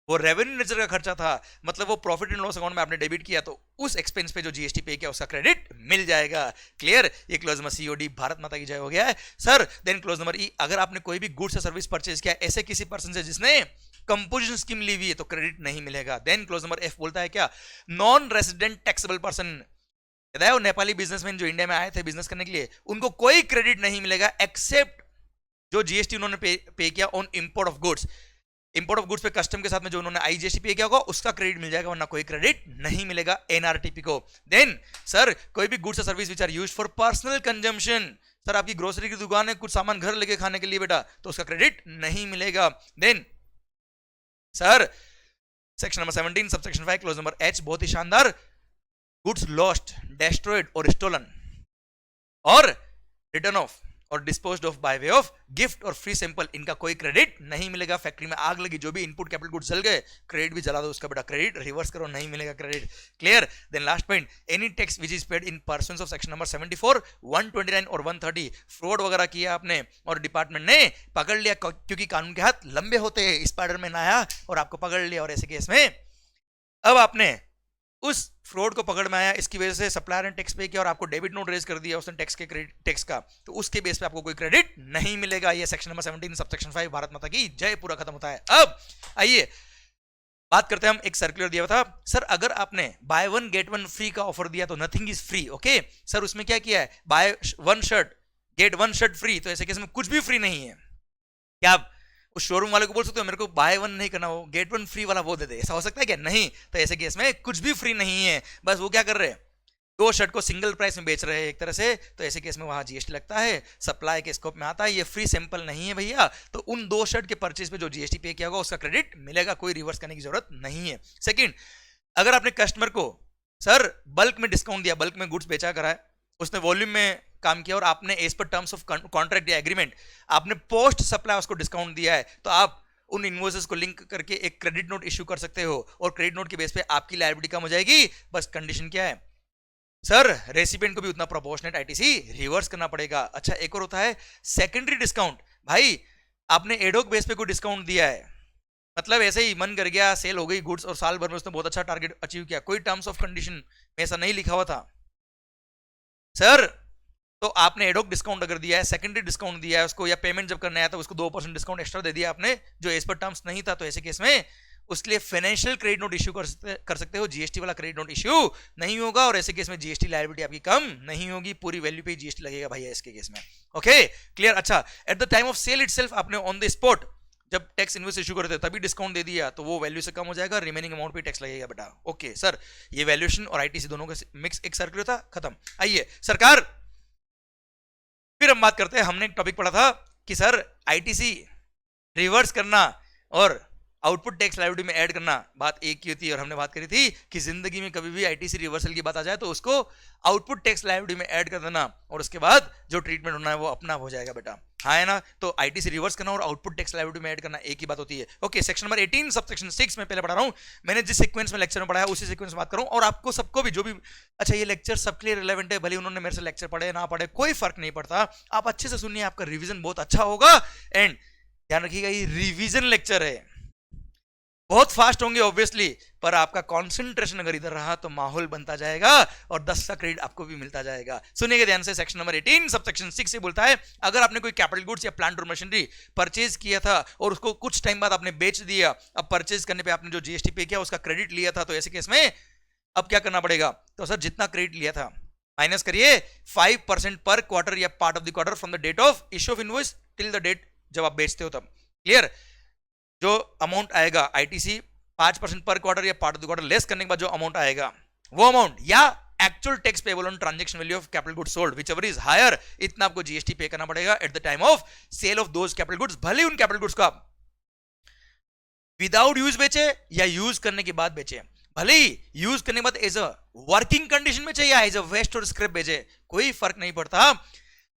वो रेवेन्यू नेचर का खर्चा था, मतलब वो प्रॉफिट एंड लॉस अकाउंट में आपने डेबिट किया, तो उस एक्सपेंस पे जो जीएसटी पे किया उसका क्रेडिट मिल जाएगा। क्लियर? ये क्लोज नंबर सीओडी भारत माता की जय हो गया है sir. Then clause number E, अगर आपने कोई भी गुड्स या सर्विस परचेज किया ऐसे किसी पर्सन से जिसने कंपोजिशन स्कीम ली हुई है तो क्रेडिट नहीं मिलेगा। देन क्लोज नंबर एफ बोलता है क्या, नॉन रेसिडेंट टैक्सेबल पर्सन, वो नेपाली बिजनेसमैन जो इंडिया में आए थे बिजनेस करने के लिए, उनको कोई क्रेडिट नहीं मिलेगा एक्सेप्ट जो जीएसटी उन्होंने पे किया on import of goods. Import of goods पे कस्टम के साथ में जो उन्होंने आईजीएसटी पे किया होगा उसका क्रेडिट मिल जाएगा, वरना कोई क्रेडिट नहीं मिलेगा एनआरटीपी को। देन सर कोई भी गुड्स और service which are used for personal consumption, sir आपकी ग्रोसरी की दुकान है, कुछ सामान घर लेके खाने के लिए बेटा, तो उसका क्रेडिट नहीं मिलेगा। Then sir section number 17 subsection 5 clause number H, बहुत ही शानदार, गुड्स लॉस्ट, डेस्ट्रॉयड और स्टोलन और रिटर्न ऑफ और disposed of by way of gift और फ्री सैंपल, इनका कोई क्रेडिट नहीं मिलेगा। फैक्ट्री में आग लगी, जो भी इनपुट कैपिटल गुड्स जल गए, क्रेडिट भी जला दो उसका बेटा, क्रेडिट रिवर्स करो, नहीं मिलेगा credit. Clear? Then last point, any tax which is paid in persons of section number 74, 129 और 130, फ्रॉड वगैरह किया आपने और डिपार्टमेंट ने पकड़ लिया, क्योंकि कानून के हाथ लंबे होते हैं, स्पाइडरमैन आया और आपको पकड़ लिया, और ऐसे केस में अब आपने उस फ्रॉड को पकड़ में आया, इसकी वजह से सप्लायर ने टैक्स पे किया और आपको डेबिट नोट रेज कर दिया उसने टैक्स के क्रेडिट टैक्स का, तो उसके बेस पे आपको कोई क्रेडिट नहीं मिलेगा। ये सेक्शन नंबर 17 सबसेक्शन 5 भारत माता की जय पूरा खत्म होता है। अब आइए बात करते हैं, हम एक सर्कुलर दिया था सर, अगर आपने by one get one free का ऑफर दिया तो nothing is free. Okay sir, उसमें क्या किया है, by one shirt get one shirt free, तो ऐसे केस में कुछ भी फ्री नहीं है। क्या आप उस शोरूम वाले को बोल सकते हो मेरे को बाय वन नहीं करना, वो गेट वन फ्री वाला वो दे दे, ऐसा हो सकता है क्या? नहीं। तो ऐसे केस में कुछ भी फ्री नहीं है, बस वो क्या कर रहे हैं, दो शर्ट को सिंगल प्राइस में बेच रहे हैं एक तरह से, तो ऐसे केस में वहां जीएसटी लगता है, सप्लाई के स्कोप में आता है, ये फ्री सैंपल नहीं है भैया, तो उन दो शर्ट के परचेज पे जो जीएसटी पे किया होगा उसका क्रेडिट मिलेगा, कोई रिवर्स करने की जरूरत नहीं है। सेकंड, अगर आपने कस्टमर को सर बल्क में डिस्काउंट दिया, बल्क में गुड्स बेचा करा है, उसने वॉल्यूम में काम किया और आपने as per terms of contract या एग्रीमेंट आपने पोस्ट सप्लाई उसको डिस्काउंट दिया है, तो आप उन इनवॉइसेस को लिंक करके एक क्रेडिट नोट इश्यू कर सकते हो और क्रेडिट नोट के बेस पे आपकी लायबिलिटी कम हो जाएगी। बस कंडीशन क्या है सर, रेसिपिएंट को भी उतना प्रोपोर्शनेट आईटीसी रिवर्स करना पड़ेगा। अच्छा, एक और होता है सेकेंडरी डिस्काउंट। भाई आपने एडोक बेस पे कोई डिस्काउंट दिया है, मतलब ऐसे ही मन कर गया, सेल हो गई गुड्स और साल भर में उसने बहुत अच्छा टारगेट अचीव किया, कोई टर्म्स ऑफ कंडीशन में ऐसा नहीं लिखा हुआ था सर, तो आपने एडोक डिस्काउंट अगर दिया है, सेकेंडरी डिस्काउंट दिया है उसको, या पेमेंट जब करने आया था उसको 2% डिस्काउंट एक्स्ट्रा दे दिया आपने जो एज पर टर्म्स नहीं था, तो ऐसे केस में उसके लिए फाइनेंशियल क्रेडिट नोट इश्यू कर सकते हो, जीएसटी वाला क्रेडिट नोट इश्यू नहीं होगा, और ऐसे केस में जीएसटी लायबिलिटी आपकी कम नहीं होगी, पूरी वैल्यू पे जीएसटी लगेगा भैया इसके केस में। Okay clear? अच्छा, at the time of sale itself आपने ऑन द स्पॉट जब टैक्स इनवॉइस इशू करते तभी डिस्काउंट दे दिया, तो वो वैल्यू से कम हो जाएगा, रिमेनिंग अमाउंट पे टैक्स लगेगा बेटा। ओके सर, ये वैल्यूएशन और आईटीसी दोनों का मिक्स एक सर्कुलर था, खत्म। आइए सरकार, फिर हम बात करते हैं, हमने एक टॉपिक पढ़ा था कि सर आईटीसी रिवर्स करना और आउटपुट टैक्स लायबिलिटी में ऐड करना बात एक ही होती है, और हमने बात करी थी कि जिंदगी में कभी भी आईटीसी रिवर्सल की बात आ जाए तो उसको आउटपुट टैक्स लायबिलिटी में ऐड कर देना, और उसके बाद जो ट्रीटमेंट होना है वो अपना हो जाएगा बेटा, हाँ है ना? तो आईटीसी रिवर्स करना और आउटपुट टैक्स लायबिलिटी में ऐड करना एक ही बात होती है। ओके, सेक्शन नंबर 18 सबसेक्शन 6 में पहले पढ़ा रहा हूं, मैंने जिस सीक्वेंस में लेक्चर में पढ़ाया उसी सीक्वेंस में बात करूं, और आपको सबको भी जो भी, अच्छा ये लेक्चर सबके लिए रिलेवेंट है, भले उन्होंने मेरे से लेक्चर पढ़े ना पढ़े कोई फर्क नहीं पड़ता, आप अच्छे से सुनिए, आपका रिविजन बहुत अच्छा होगा। एंड ध्यान रखिएगा ये रिविजन लेक्चर है, बहुत फास्ट होंगे ऑब्वियसली, पर आपका कंसंट्रेशन अगर इधर रहा तो माहौल बनता जाएगा और 10 का क्रेडिट आपको भी मिलता जाएगा। सुनिएगा ध्यान से, सेक्शन नंबर 18 सबसेक्शन 6 से बोलता है, अगर आपने कोई कैपिटल गुड्स या प्लांट और मशीनरी परचेज किया था और उसको कुछ टाइम बाद आपने बेच दिया, अब परचेज करने पे आपने जो जीएसटी पे किया उसका क्रेडिट लिया था, तो ऐसे केस में अब क्या करना पड़ेगा, तो सर जितना क्रेडिट लिया था माइनस करिए 5% पर क्वार्टर या part of the quarter from the date of issue of invoice till the date जब आप बेचते हो तब। क्लियर? जो अमाउंट आएगा आईटीसी 5% पर क्वार्टर या part of the quarter less करने के बाद जो अमाउंट आएगा वो अमाउंट या actual tax payable on transaction value of capital goods sold whichever is higher, इतना आपको जीएसटी पे करना पड़ेगा at the time of sale of those capital goods, भले उन कैपिटल गुड्स को आप विदाउट यूज बेचे या यूज करने के बाद बेचे, भले ही यूज करने के बाद एज अ वर्किंग कंडीशन में चाहिए एज अ वेस्ट और स्क्रैप बेचे, कोई फर्क नहीं पड़ता,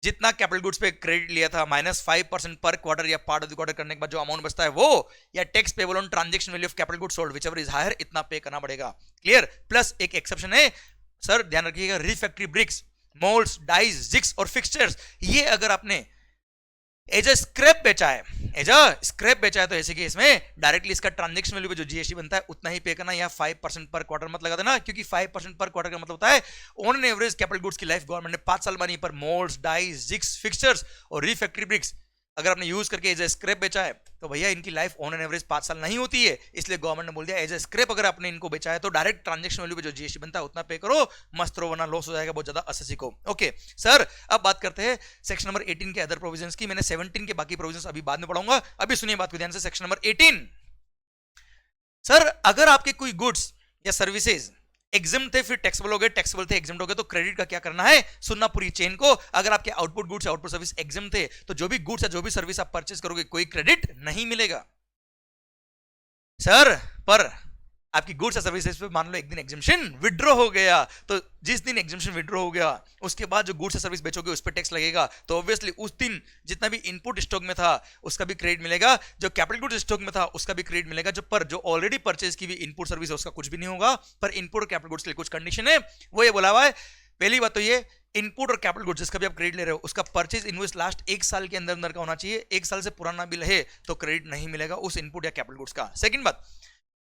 जितना कैपिटल गुड्स पे क्रेडिट लिया था माइनस 5% पर क्वार्टर या पार्ट ऑफ द क्वार्टर करने के बाद जो अमाउंट बचता है वो, या tax payable on transaction value of capital goods sold whichever is higher, इतना पे करना पड़ेगा। क्लियर? प्लस एक एक्सेप्शन है, सर ध्यान रखिएगा, refractory bricks, moulds, dies, jigs और फिक्सचर्स, ये अगर आपने एज अ स्क्रैप बेचा है, एज अ स्क्रैप बेचा है, तो ऐसे केस में डायरेक्टली इसका ट्रांजेक्शन वैल्यू पे जो जीएसटी बनता है उतना ही पे करना, या 5% पर क्वार्टर मत लगा देना, क्योंकि 5% पर क्वार्टर का मतलब होता है on an average capital goods की लाइफ गवर्नमेंट ने 5 साल मानी पर मोल्ड्स, डाइज, जिग्स, फिक्सचर्स और रिफैक्टरी ब्रिक्स अगर आपने यूज करके एज ए स्क्रैप बेचा है तो भैया इनकी लाइफ ऑन एन एवरेज 5 साल नहीं होती है, इसलिए गवर्नमेंट ने बोल दिया एज ए स्क्रैप अगर आपने इनको बेचा है तो डायरेक्ट ट्रांजेक्शन वैल्यू पे जो जीएसटी बनता है उतना पे करो, मस्त रहो, वरना लॉस हो जाएगा बहुत ज्यादा एसएससी को। ओके सर, अब बात करते हैं सेक्शन नंबर 18 के अदर प्रोविजंस की। मैंने 17 के बाकी प्रोविजंस अभी बाद में पढ़ाऊंगा, अभी सुनिए बात को ध्यान से। सेक्शन नंबर 18, सर अगर आपके कोई गुड्स या सर्विसेज एग्जिम थे फिर टैक्सेबल हो गए, टैक्सेबल थे एग्जिम हो गए, तो क्रेडिट का क्या करना है, सुनना पूरी चेन को। अगर आपके आउटपुट गुड्स या आउटपुट सर्विस एग्जिम थे तो जो भी गुड्स या जो भी सर्विस आप परचेज करोगे कोई क्रेडिट नहीं मिलेगा। सर पर आपकी गुड्स या सर्विसेज पे मान लो एक दिन एग्जिम्पशन विड्रॉ हो गया, तो जिस दिन एग्जिम्पशन विड्रॉ हो गया उसके बाद जो गुड्स या सर्विस बेचोगे उस पर टैक्स लगेगा, तो ऑब्वियसली उस दिन जितना भी इनपुट स्टॉक में था उसका भी क्रेडिट मिलेगा, जो कैपिटल गुड्स स्टॉक में था उसका भी क्रेडिट मिलेगा, जो ऑलरेडी परचेज की भी इनपुट सर्विस है उसका कुछ भी नहीं होगा। पर इनपुट और कैपिटल गुड्स के लिए कुछ कंडीशन है, वो ये बोला हुआ है। पहली बात तो ये, इनपुट और कैपिटल गुड्स जिसका भी आप क्रेडिट ले रहे हो उसका परचेज इनवॉइस लास्ट 1 साल के अंदर का होना चाहिए, 1 साल से पुराना बिल है तो क्रेडिट नहीं मिलेगा उस इनपुट या कैपिटल गुड्स का। सेकंड बात,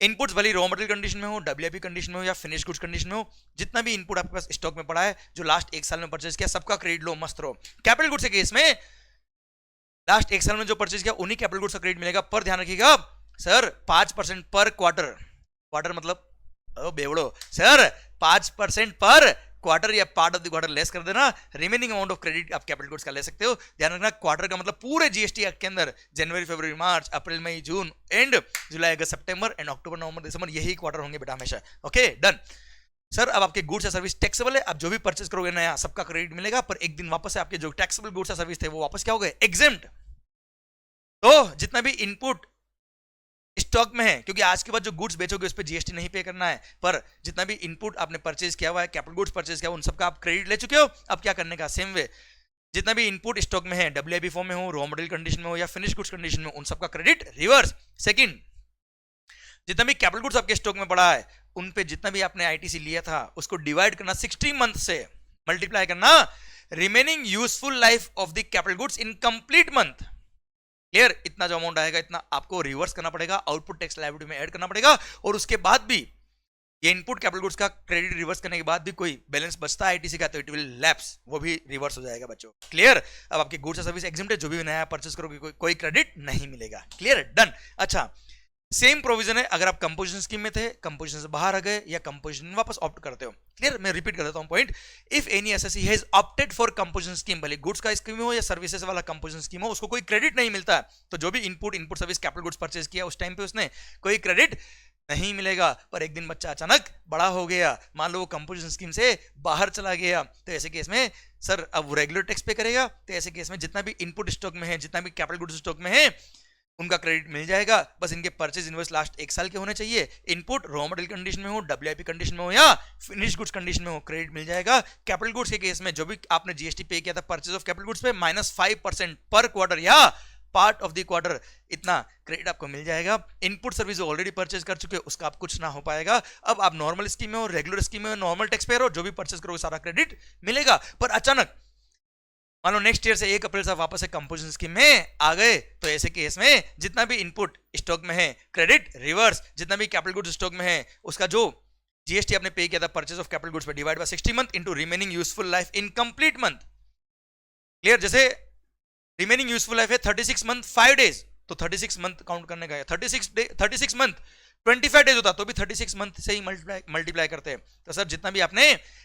इनपुट्स भले रॉ मटेरियल कंडीशन में हो, डब्ल्यूआईपी कंडीशन में हो या फिनिश गुड्स कंडीशन में हो, जितना भी इनपुट आपके पास स्टॉक में पड़ा है जो लास्ट 1 साल में परचेज किया सबका क्रेडिट लो, मस्त रहो। कैपिटल गुड्स के केस में लास्ट 1 साल में जो परचेज किया उन्हीं कैपिटल गुड्स का क्रेडिट मिलेगा, पर ध्यान रखिएगा सर 5% पर क्वार्टर, क्वार्टर मतलब बेवड़ो सर 5% पर क्वार्टर या part of the quarter less कर देना, रिमेनिंग अमाउंट ऑफ क्रेडिट आप कैपिटल गुड्स का ले सकते हो। ध्यान रखना क्वार्टर का मतलब पूरे जीएसटी एक्ट के अंदर जनवरी, फरवरी, मार्च, अप्रैल, मई, जून and July, August, September and October, नवंबर, दिसंबर, यही क्वार्टर होंगे बेटा हमेशा। Okay done. सर अब आपके गुड्स या सर्विस टैक्सेबल है, आप जो भी परचेज करोगे नया सबका क्रेडिट मिलेगा, पर एक दिन वापस से आपके जो टैक्सेबल गुड्स या सर्विस थे वो वापस क्या हो गए, एग्जेम्प्ट। तो जितना भी इनपुट स्टॉक में है, क्योंकि आज के बाद जो गुड्स बेचोगे उस पर जीएसटी नहीं पे करना है, पर जितना भी इनपुट आपने परचेज किया हुआ है, कैपिटल गुड्स परचेज किया हुआ, उन सबका आप क्रेडिट ले चुके हो। अब क्या करने का, सेम वे जितना भी इनपुट स्टॉक में है, डब्ल्यूआईपी फॉर्म में हो, रॉ मटेरियल कंडीशन में हो या फिनिश गुड्स कंडीशन में, उन सबका क्रेडिट रिवर्स। सेकंड, जितना भी कैपिटल गुड्स आपके स्टॉक में पड़ा है उन पे जितना भी आपने आईटीसी लिया था उसको डिवाइड करना 60 मंथ से, मल्टीप्लाई करना remaining useful life of the capital goods in complete month. Clear, इतना जो अमाउंट आएगा इतना आपको रिवर्स करना पड़ेगा, आउटपुट टैक्स लायबिलिटी में ऐड करना पड़ेगा, और उसके बाद भी ये इनपुट कैपिटल गुड्स का क्रेडिट रिवर्स करने के बाद भी कोई बैलेंस बचता है आईटीसी का तो इट विल लैप्स, वो भी रिवर्स हो जाएगा बच्चों। क्लियर, अब आपके गुड्स और सर्विस एग्जिम्प्ट है, जो भी नया परचेस करोगे कोई क्रेडिट नहीं मिलेगा। Clear, done. अच्छा, सेम प्रोविजन है अगर आप कंपोजिशन स्कीम में थे, कंपोजिशन से बाहर आ गए या कंपोजिशन वापस ऑप्ट करते हो। क्लियर, मैं रिपीट कर देता हूं point. If any SSC has opted for composition scheme, भले गुड्स का स्कीम हो या सर्विसेज वाला कंपोजिशन स्कीम हो, उसको कोई क्रेडिट नहीं मिलता, तो जो भी input service capital goods purchase किया उस टाइम पे उसने कोई क्रेडिट नहीं मिलेगा। पर एक दिन बच्चा अचानक बड़ा हो गया, मान लो वो कंपोजिशन स्कीम से बाहर चला गया, तो ऐसे केस में सर अब रेगुलर टैक्स पे करेगा, तो ऐसे केस में जितना भी इनपुट स्टॉक में है, जितना भी कैपिटल गुड्स स्टॉक में है उनका क्रेडिट मिल जाएगा। बस इनके परचेज इनवॉइस लास्ट 1 साल के होने चाहिए, इनपुट रॉ मटेरियल कंडीशन में हो, डब्ल्यूआईपी कंडीशन में हो या फिनिश गुड्स कंडीशन में हो, क्रेडिट मिल जाएगा। कैपिटल गुड्स के केस में जो भी आपने जीएसटी पे किया था परचेज ऑफ कैपिटल गुड्स पे -5% पर क्वार्टर या पार्ट ऑफ द क्वार्टर, इतना क्रेडिट आपको मिल जाएगा। इनपुट सर्विस ऑलरेडी परचेज कर चुके हो उसका आप कुछ ना हो पाएगा। अब आप नॉर्मल स्कीम में हो, रेगुलर स्कीम में हो, नॉर्मल टैक्स पेयर हो, जो भी परचेज करोगे सारा क्रेडिट मिलेगा। पर अचानक मान लो नेक्स्ट ईयर से 1 अप्रैल से वापस से कंपोजिशन स्कीम में आ गए, तो ऐसे केस में जितना भी इनपुट स्टॉक में है क्रेडिट रिवर्स, जितना भी कैपिटल गुड्स स्टॉक में है उसका जो जीएसटी आपने पे किया था परचेज ऑफ कैपिटल गुड्स पे divide by 60 month into remaining useful life in complete month. Clear, जैसे रिमेनिंग यूजफुल लाइफ है 36 मंथ 5 डेज, तो 36 मंथ काउंट करने का है, 36 मंथ 25 डेज होता तो भी 36 मंथ से ही मल्टीप्लाई करते हैं। तो सर जितना भी आपने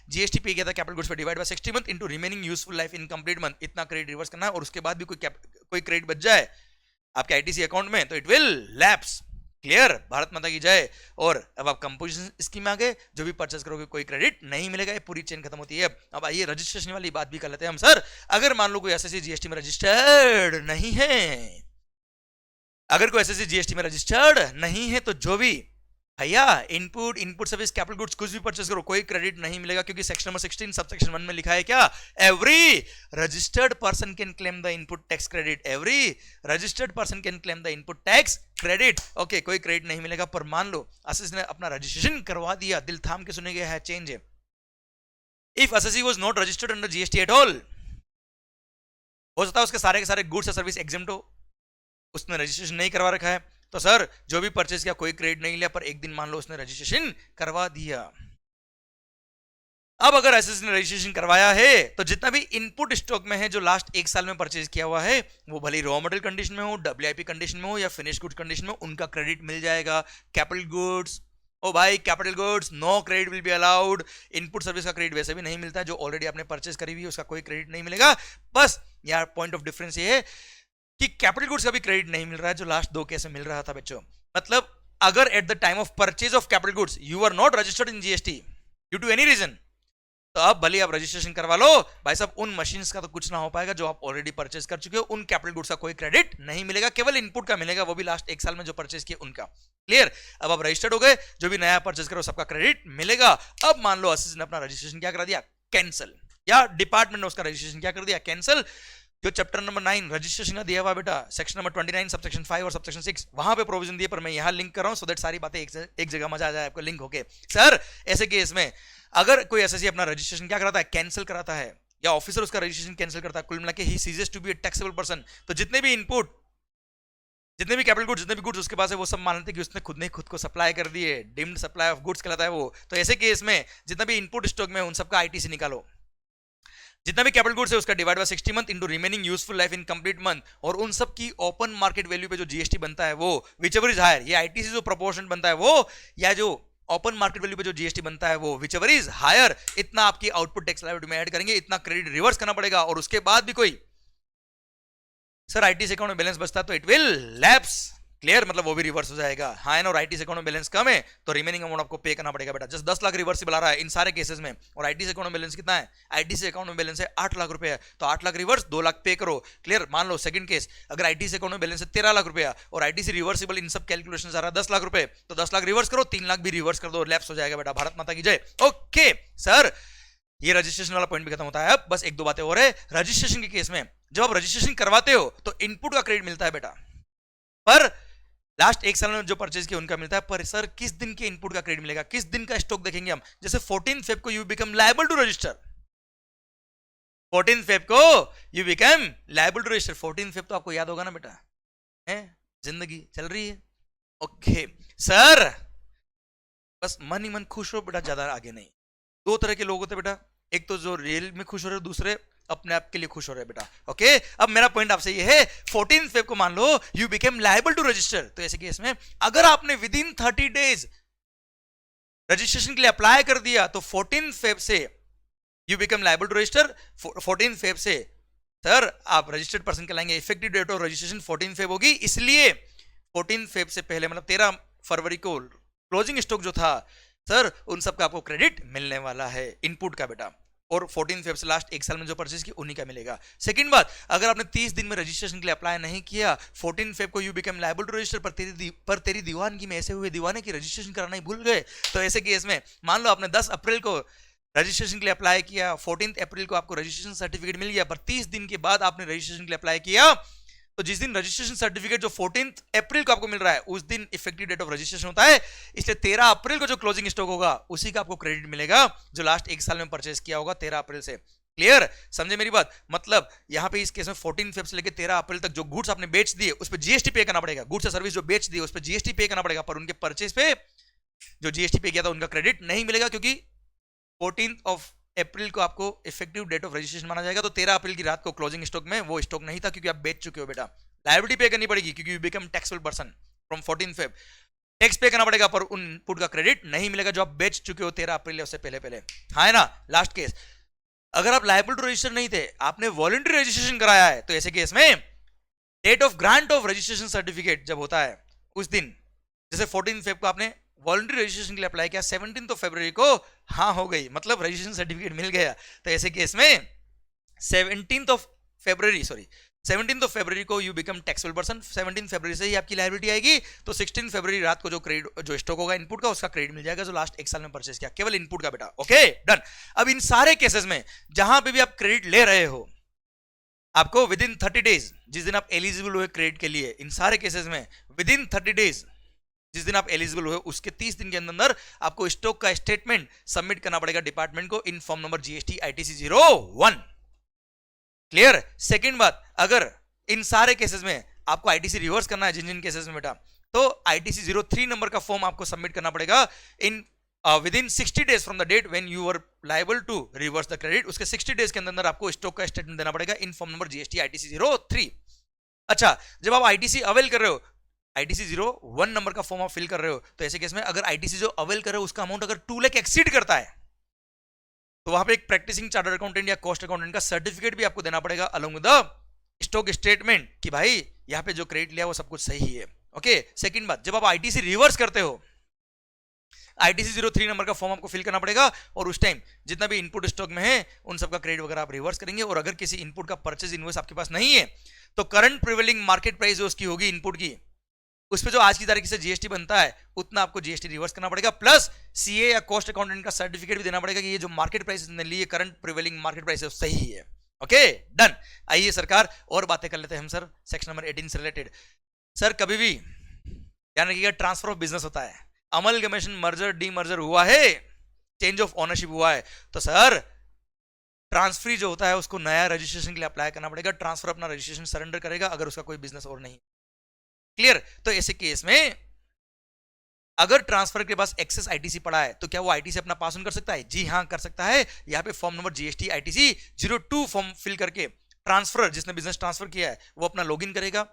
जीएसटी पे किया था कैपिटल गुड्स पे divide by 60 month into remaining useful life in complete month, इतना क्रेडिट रिवर्स करना है, और उसके बाद भी कोई क्रेडिट बच जाए आपके आईटीसी अकाउंट में तो it will lapse. Clear, Bharat माता की जय। और अब आप कंपोजिशन स्कीम में आ गए, जो भी परचेस करोगे कोई क्रेडिट नहीं मिलेगा, ये पूरी चेन खत्म होती है। अब आइए रजिस्ट्रेशन वाली बात भी कर लेते हैं हम। सर अगर मान लो कोई एसएससी जीएसटी में रजिस्टर्ड नहीं है, अगर कोई एसएससी जीएसटी में रजिस्टर्ड नहीं है तो जो भी भैया इनपुट सर्विस कैपिटल गुड्स कुछ भी परचेस करो कोई क्रेडिट नहीं मिलेगा, क्योंकि सेक्शन नंबर 16 सबसेक्शन 1 में लिखा है क्या, every registered person can claim the input tax credit, every registered person can claim the input tax credit. Okay, कोई क्रेडिट नहीं मिलेगा। पर मान लो एसएससी ने अपना रजिस्ट्रेशन करवा दिया, दिल थाम के सुने गया है, चेंज है, if SSC was not registered under GST at all, हो सकता है उसके सारे के सारे गुड्स या सर्विस एग्जेम्प्ट हो, उसने रजिस्ट्रेशन नहीं करवा रखा है, तो सर जो भी परचेज किया कोई क्रेडिट नहीं लिया, पर एक दिन मान लो उसने रजिस्ट्रेशन करवा दिया। अब अगर एसएससी ने रजिस्ट्रेशन करवाया है तो जितना भी इनपुट स्टॉक में है जो लास्ट एक साल में परचेज किया हुआ है, वो भले रॉ मटेरियल कंडीशन में हो, डब्ल्यूआईपी कंडीशन में हो या फिनिश गुड्स कंडीशन में, उनका क्रेडिट मिल जाएगा। कैपिटल गुड्स, ओ भाई capital goods no credit will be allowed. Input service का क्रेडिट वैसे भी नहीं मिलता है, जो ऑलरेडी आपने परचेज करी हुई है उसका कोई क्रेडिट नहीं मिलेगा। बस यार पॉइंट ऑफ डिफरेंस ये है कि कैपिटल गुड्स का भी क्रेडिट नहीं मिल रहा है, जो लास्ट 2 केस में मिल रहा था बच्चों। मतलब अगर at the time of purchase of capital goods you are not registered in GST due to any reason, तो अब भले आप रजिस्ट्रेशन करवा लो भाई साहब, उन मशीन्स का तो कुछ ना हो पाएगा जो आप ऑलरेडी परचेज कर चुके हो। उन कैपिटल गुड्स का कोई क्रेडिट नहीं मिलेगा, केवल इनपुट का मिलेगा, वो भी लास्ट एक साल में जो परचेज किए उनका। क्लियर? अब आप रजिस्टर्ड हो गए, जो भी नया परचेज करो सबका क्रेडिट मिलेगा। अब मान लो असिस्टेंट ने अपना रजिस्ट्रेशन क्या करा दिया, कैंसिल, या डिपार्टमेंट ने उसका रजिस्ट्रेशन क्या कर दिया, कैंसिल। जो चैप्टर नंबर 9 रजिस्ट्रेशन का दिया हुआ बेटा, सेक्शन नंबर 29 सबसेक्शन 5 और सबसेक्शन 6, वहां पे प्रोविजन दिए, पर मैं यहां लिंक कर रहा हूं सो दैट सारी बातें एक जगह मजा आ जाए आपको लिंक होके। सर ऐसे केस में अगर कोई एसएससी अपना रजिस्ट्रेशन क्या कराता है, कैंसिल कराता है, या ऑफिसर उसका रजिस्ट्रेशन कैंसिल करता है, कुल मिला के ही ceases to be a taxable person, तो जितने भी इनपुट, जितने भी कैपिटल गुड्स, जितने भी गुड्स उसके पास है, वो सब मानते हैं कि उसने खुद ने खुद को सप्लाई कर दिए, डिम्ड सप्लाई ऑफ गुड्स कहलाता है वो। तो ऐसे केस में जितना भी इनपुट स्टॉक में उन सबका आईटीसी निकालो, जितना भी कैपिटल गुड्स है उसका divide by 60 month into remaining useful life in complete month, और उन सब की ओपन मार्केट वैल्यू पे जो जीएसटी बनता है वो विच एवर इज हायर, ये आईटीसी जो प्रोपोर्शन बनता है वो, या जो ओपन मार्केट वैल्यू पे जो जीएसटी बनता है वो विच एवर इज हायर, इतना आपकी आउटपुट टैक्स लायबिलिटी में ऐड करेंगे, इतना क्रेडिट रिवर्स करना पड़ेगा। और उसके बाद भी कोई सर आईटीसी अकाउंट में बैलेंस बचता है तो इट विल लैप्स, क्लियर, मतलब वो भी रिवर्स हो जाएगा। हाँ है ना, और आईटीसी अकाउंट में बैलेंस कम है तो रिमेनिंग अमाउंट आपको पे करना पड़ेगा बेटा। जस्ट 10 लाख रिवर्सिबल आ रहा है इन सारे केसेस में, और आईटीसी अकाउंट में बैलेंस कितना है, आईटीसी अकाउंट में बैलेंस है 8 लाख रुपया, तो 8 लाख रिवर्स 2 लाख पे करो। क्लियर? मान लो सेकंड केस, अगर आईटीसी अकाउंट में बैलेंस है 13 लाख रुपया और आईटीसी रिवर्सिबल इन सब कैलकुलेशन आ रहा है 10 लाख रुपए, तो 10 लाख रिवर्स करो, 3 लाख भी रिवर्स कर दो, लैप्स हो जाएगा बेटा। भारत माता की जय। ओके सर, ये रजिस्ट्रेशन वाला पॉइंट भी खत्म होता है। अब बस 1-2 बातें और है। रजिस्ट्रेशन के केस में जब आप रजिस्ट्रेशन करवाते हो तो इनपुट का क्रेडिट मिलता है बेटा, पर लास्ट एक साल में जो परचेज किया उनका मिलता है। पर सर किस दिन के इनपुट का क्रेडिट मिलेगा, किस दिन का स्टॉक देखेंगे हम? जैसे 14 फेब को you become liable to register, 14 Feb को you become liable to register. 14 Feb तो आपको याद होगा ना बेटा, है जिंदगी चल रही है। ओके सर, बस मन ही मन खुश हो बेटा, ज्यादा आगे नहीं। 2 तरह के लोग होते बेटा, एक तो जो रियल में खुश हो रहे, दूसरे अपने आप के लिए खुश हो रहे बेटा। ओके, अब मेरा पॉइंट आपसे ये है, 14 फेब को मान लो you became liable to register, तो ऐसे केस में अगर आपने विद इन 30 डेज रजिस्ट्रेशन के लिए अप्लाई कर दिया तो 14 फेब से you become liable to register. 14 Feb से सर आप रजिस्टर्ड पर्सन कहलाएंगे। Effective date of registration 14 Feb होगी, इसलिए 14 फेब से पहले मतलब 13 फरवरी को क्लोजिंग स्टॉक जो था सर उन सब का आपको क्रेडिट मिलने वाला है इनपुट का बेटा, और 14 फेब से लास्ट एक साल में जो परचेज की उन्हीं का मिलेगा। सेकंड बात, अगर आपने 30 दिन में रजिस्ट्रेशन के लिए अप्लाई नहीं किया, 14 फेब को you become liable to register, पर तेरी दीवानगी में ऐसे हुए दीवाने की रजिस्ट्रेशन कराना ही भूल गए, तो ऐसे केस में मान लो आपने 10 अप्रैल को रजिस्ट्रेशन के लिए अप्लाई किया, 14 अप्रैल को आपको रजिस्ट्रेशन सर्टिफिकेट मिल गया, पर 30 दिन के बाद आपने रजिस्ट्रेशन के लिए अप्लाई किया, तो जिस दिन रजिस्ट्रेशन सर्टिफिकेट जो 14 अप्रैल को आपको मिल रहा है उस दिन इफेक्टिव डेट ऑफ रजिस्ट्रेशन होता है, इसलिए 13 अप्रैल को जो क्लोजिंग स्टॉक होगा उसी का आपको क्रेडिट मिलेगा जो लास्ट एक साल में परचेज किया होगा 13 अप्रैल से। क्लियर? समझे मेरी बात? मतलब यहां पे इस केस में 14 फेब से लेकर 13 अप्रैल तक जो गुड्स आपने बेच दिए उस पर जीएसटी पे करना पड़ेगा, गुड्स या सर्विस जो बेच दिए उस पर जीएसटी पे करना पड़ेगा, पर उनके परचेज पे जो जीएसटी पे किया था उनका क्रेडिट नहीं मिलेगा, क्योंकि 14 अप्रैल को आपको इफेक्टिव डेट ऑफ रजिस्ट्रेशन माना जाएगा, तो 13 अप्रैल की रात को क्लोजिंग स्टॉक में वो स्टॉक नहीं था, क्योंकि आप बेच चुके हो बेटा। लायबिलिटी पे करनी पड़ेगी क्योंकि you become taxable person from 14 Feb, tax पे करना पड़ेगा, पर उन इनपुट का क्रेडिट नहीं मिलेगा जो आप बेच चुके हो 13 अप्रैल या उससे पहले पहले। हाँ है ना? लास्ट केस, अगर आप लायबल टू रजिस्टर नहीं थे, आपने वॉलंटरी रजिस्ट्रेशन कराया है, तो ऐसे केस में date of grant of registration certificate जब होता है उस दिन, जैसे 14 फेब को आपने वॉलंटरी रजिस्ट्रेशन के लिए अप्लाई किया, 17 फरवरी को हाँ हो गई, मतलब रजिस्ट्रेशन सर्टिफिकेट मिल गया, तो ऐसे केस में 17 फरवरी को यू बिकम टैक्सेबल पर्सन। 17 फरवरी से ही आपकी लायबिलिटी आएगी, तो 16 फरवरी रात को जो क्रेडिट जो स्टॉक होगा इनपुट का उसका क्रेडिट मिल जाएगा जो लास्ट एक साल में परचेस किया, केवल इनपुट का बेटा। Okay done. अब इन सारे केसेस में जहां पे भी आप क्रेडिट ले रहे हो, आपको विद इन 30 डेज, जिस दिन आप एलिजिबल हुए क्रेडिट के लिए, इन सारे केसेस में विद इन 30 डेज जिस दिन आप एलिजिबल हुए उसके 30 दिन के अंदर आपको स्टॉक का स्टेटमेंट सबमिट करना पड़ेगा डिपार्टमेंट को in form number GST ITC 01। Clear. Second बात, अगर इन सारे केसेस में आपको आईटीसी रिवर्स करना है, जिन जिन केसेस में बेटा, तो आईटीसी 03 नंबर का फॉर्म आपको सबमिट करना पड़ेगा in within 60 days from the date when you were liable to reverse the credit. उसके 60 डेज के अंदर आपको स्टॉक का स्टेटमेंट देना पड़ेगा in form number GST ITC 03। अच्छा, जब आप आईटीसी अवेल कर रहे हो, आईटीसी 01 नंबर का फॉर्म आप फिल कर रहे हो, तो ऐसे केस में अगर आईटीसी जो अवेल कर रहे हो उसका अमाउंट अगर 2 लाख एक्सीड करता है, तो वहां पे एक प्रैक्टिसिंग चार्टर्ड अकाउंटेंट या कॉस्ट अकाउंटेंट का सर्टिफिकेट भी आपको देना पड़ेगा along with the stock statement कि भाई यहाँ पे जो क्रेडिट लिया वो सब कुछ सही है। ओके। सेकंड बात, जब आप आईटीसी रिवर्स करते हो, आईटीसी 03 नंबर का फॉर्म आपको फिल करना पड़ेगा और उस टाइम जितना भी इनपुट स्टॉक में है उन सबका क्रेडिट वगैरह आप रिवर्स करेंगे। और अगर किसी इनपुट का परचेज इनवॉइस आपके पास नहीं है तो करंट प्रिवेलिंग मार्केट प्राइस जो उसकी होगी इनपुट की, उस पे जो आज की तारीख से जीएसटी बनता है उतना आपको जीएसटी रिवर्स करना पड़ेगा, प्लस सीए या कॉस्ट अकाउंटेंट का सर्टिफिकेट भी देना पड़ेगा कि ये जो मार्केट प्राइस ने लिए करंट प्रिवेलिंग मार्केट प्राइस है सही है। Okay done. आइए सरकार और बातें कर लेते हैं हम सर सेक्शन नंबर 18 से रिलेटेड। सर कभी भी ध्यान रखिएगा, ट्रांसफर ऑफ बिजनेस होता है, अमलगमेशन, मर्जर, डीमर्जर हुआ है, चेंज ऑफ ओनरशिप हुआ है, तो सर ट्रांसफरी जो होता है उसको नया रजिस्ट्रेशन के लिए अप्लाई करना पड़ेगा। ट्रांसफर अपना रजिस्ट्रेशन सरेंडर करेगा अगर उसका कोई बिजनेस और नहीं। क्लियर। तो ऐसे केस में अगर ट्रांसफर के पास एक्सेस आईटीसी पड़ा है तो क्या वो आईटीसी अपना पास ऑन कर सकता है? जी हाँ कर सकता है। यहाँ पे form number GST ITC 02 form fill करके ट्रांसफर, जिसने बिजनेस ट्रांसफर किया है वो अपना लॉगिन करेगा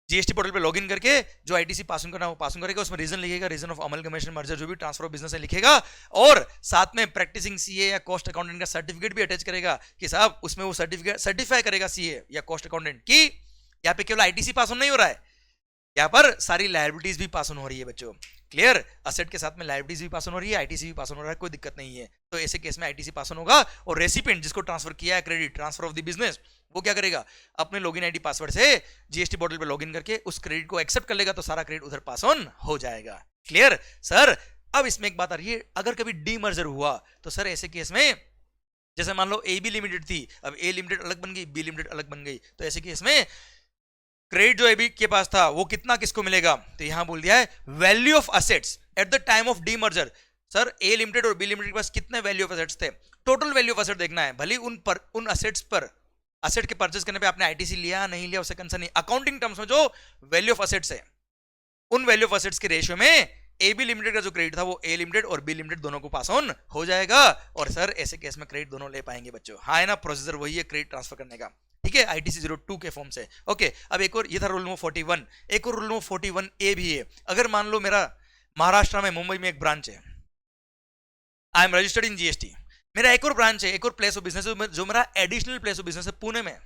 जीएसटी पोर्टल पे, लॉगिन करके जो आईटीसी पास ऑन करना है वो पास ऑन करेगा, उसमें रीजन लिखेगा, रीजन ऑफ अमलगमेशन, मर्जर, जो भी ट्रांसफर ऑफ बिजनेस है लिखेगा, और साथ में प्रैक्टिसिंग सीए या कॉस्ट अकाउंटेंट का सर्टिफिकेट भी अटैच करेगा कि साहब उसमें वो सर्टिफिकेट सर्टिफाई करेगा सीए या कॉस्ट अकाउंटेंट की यहाँ पे केवल आईटीसी पास ऑन नहीं हो रहा है, यहाँ पर सारी लायबिलिटीज भी पास ऑन हो रही है बच्चों। क्लियर। असेट के साथ में लायबिलिटीज भी पास ऑन हो रही है, आईटीसी भी पास ऑन हो रहा है, कोई दिक्कत नहीं है। तो ऐसे केस में आईटीसी पास ऑन होगा और रेसिपिएंट जिसको ट्रांसफर किया है credit, transfer of the business, वो क्या करेगा अपने लॉगिन आईडी पासवर्ड से जीएसटी पोर्टल पे लॉगिन करके उस क्रेडिट को एक्सेप्ट कर लेगा, तो सारा क्रेडिट उधर पास ऑन हो जाएगा। Clear sir. अब इसमें एक बात आ रही है, अगर कभी डीमर्जर हुआ तो सर ऐसे केस में जैसे मान लो ए बी लिमिटेड थी, अब ए लिमिटेड अलग बन गई, बी लिमिटेड अलग बन गई, तो ऐसे केस में क्रेडिट जो एबी के पास था वो कितना किसको मिलेगा? तो यहां बोल दिया है value of assets eight the time of demerger. Sir A limited और बी लिमिटेड के पास कितने वैल्यू ऑफ असेट्स थे? टोटल वैल्यू ऑफ असेट देखना है, भले उन असेट्स पर, असेट के परचेज करने पे आपने आईटीसी लिया नहीं लिया उससे कंसर्न नहीं, अकाउंटिंग टर्म्स में जो वैल्यू ऑफ असेट्स है उन वैल्यू ऑफ असेट्स के रेशियो में ए बी लिमिटेड का जो क्रेडिट था वो ए लिमिटेड और बी लिमिटेड दोनों को पास ऑन हो जाएगा, और सर ऐसे केस में क्रेडिट दोनों ले पाएंगे बच्चों। हाँ है ना, प्रोसीजर वही है क्रेडिट ट्रांसफर करने का, ठीक है, आईटीसी 02 के फॉर्म से। ओके। अब एक और, ये था रूल नंबर 41, एक और रूल नंबर 41 ए भी है। अगर मान लो मेरा महाराष्ट्र में मुंबई में एक ब्रांच है, I am registered in GST, मेरा एक और ब्रांच है, एक और प्लेस ऑफ बिजनेस है जो मेरा एडिशनल प्लेस ऑफ बिजनेस है पुणे में,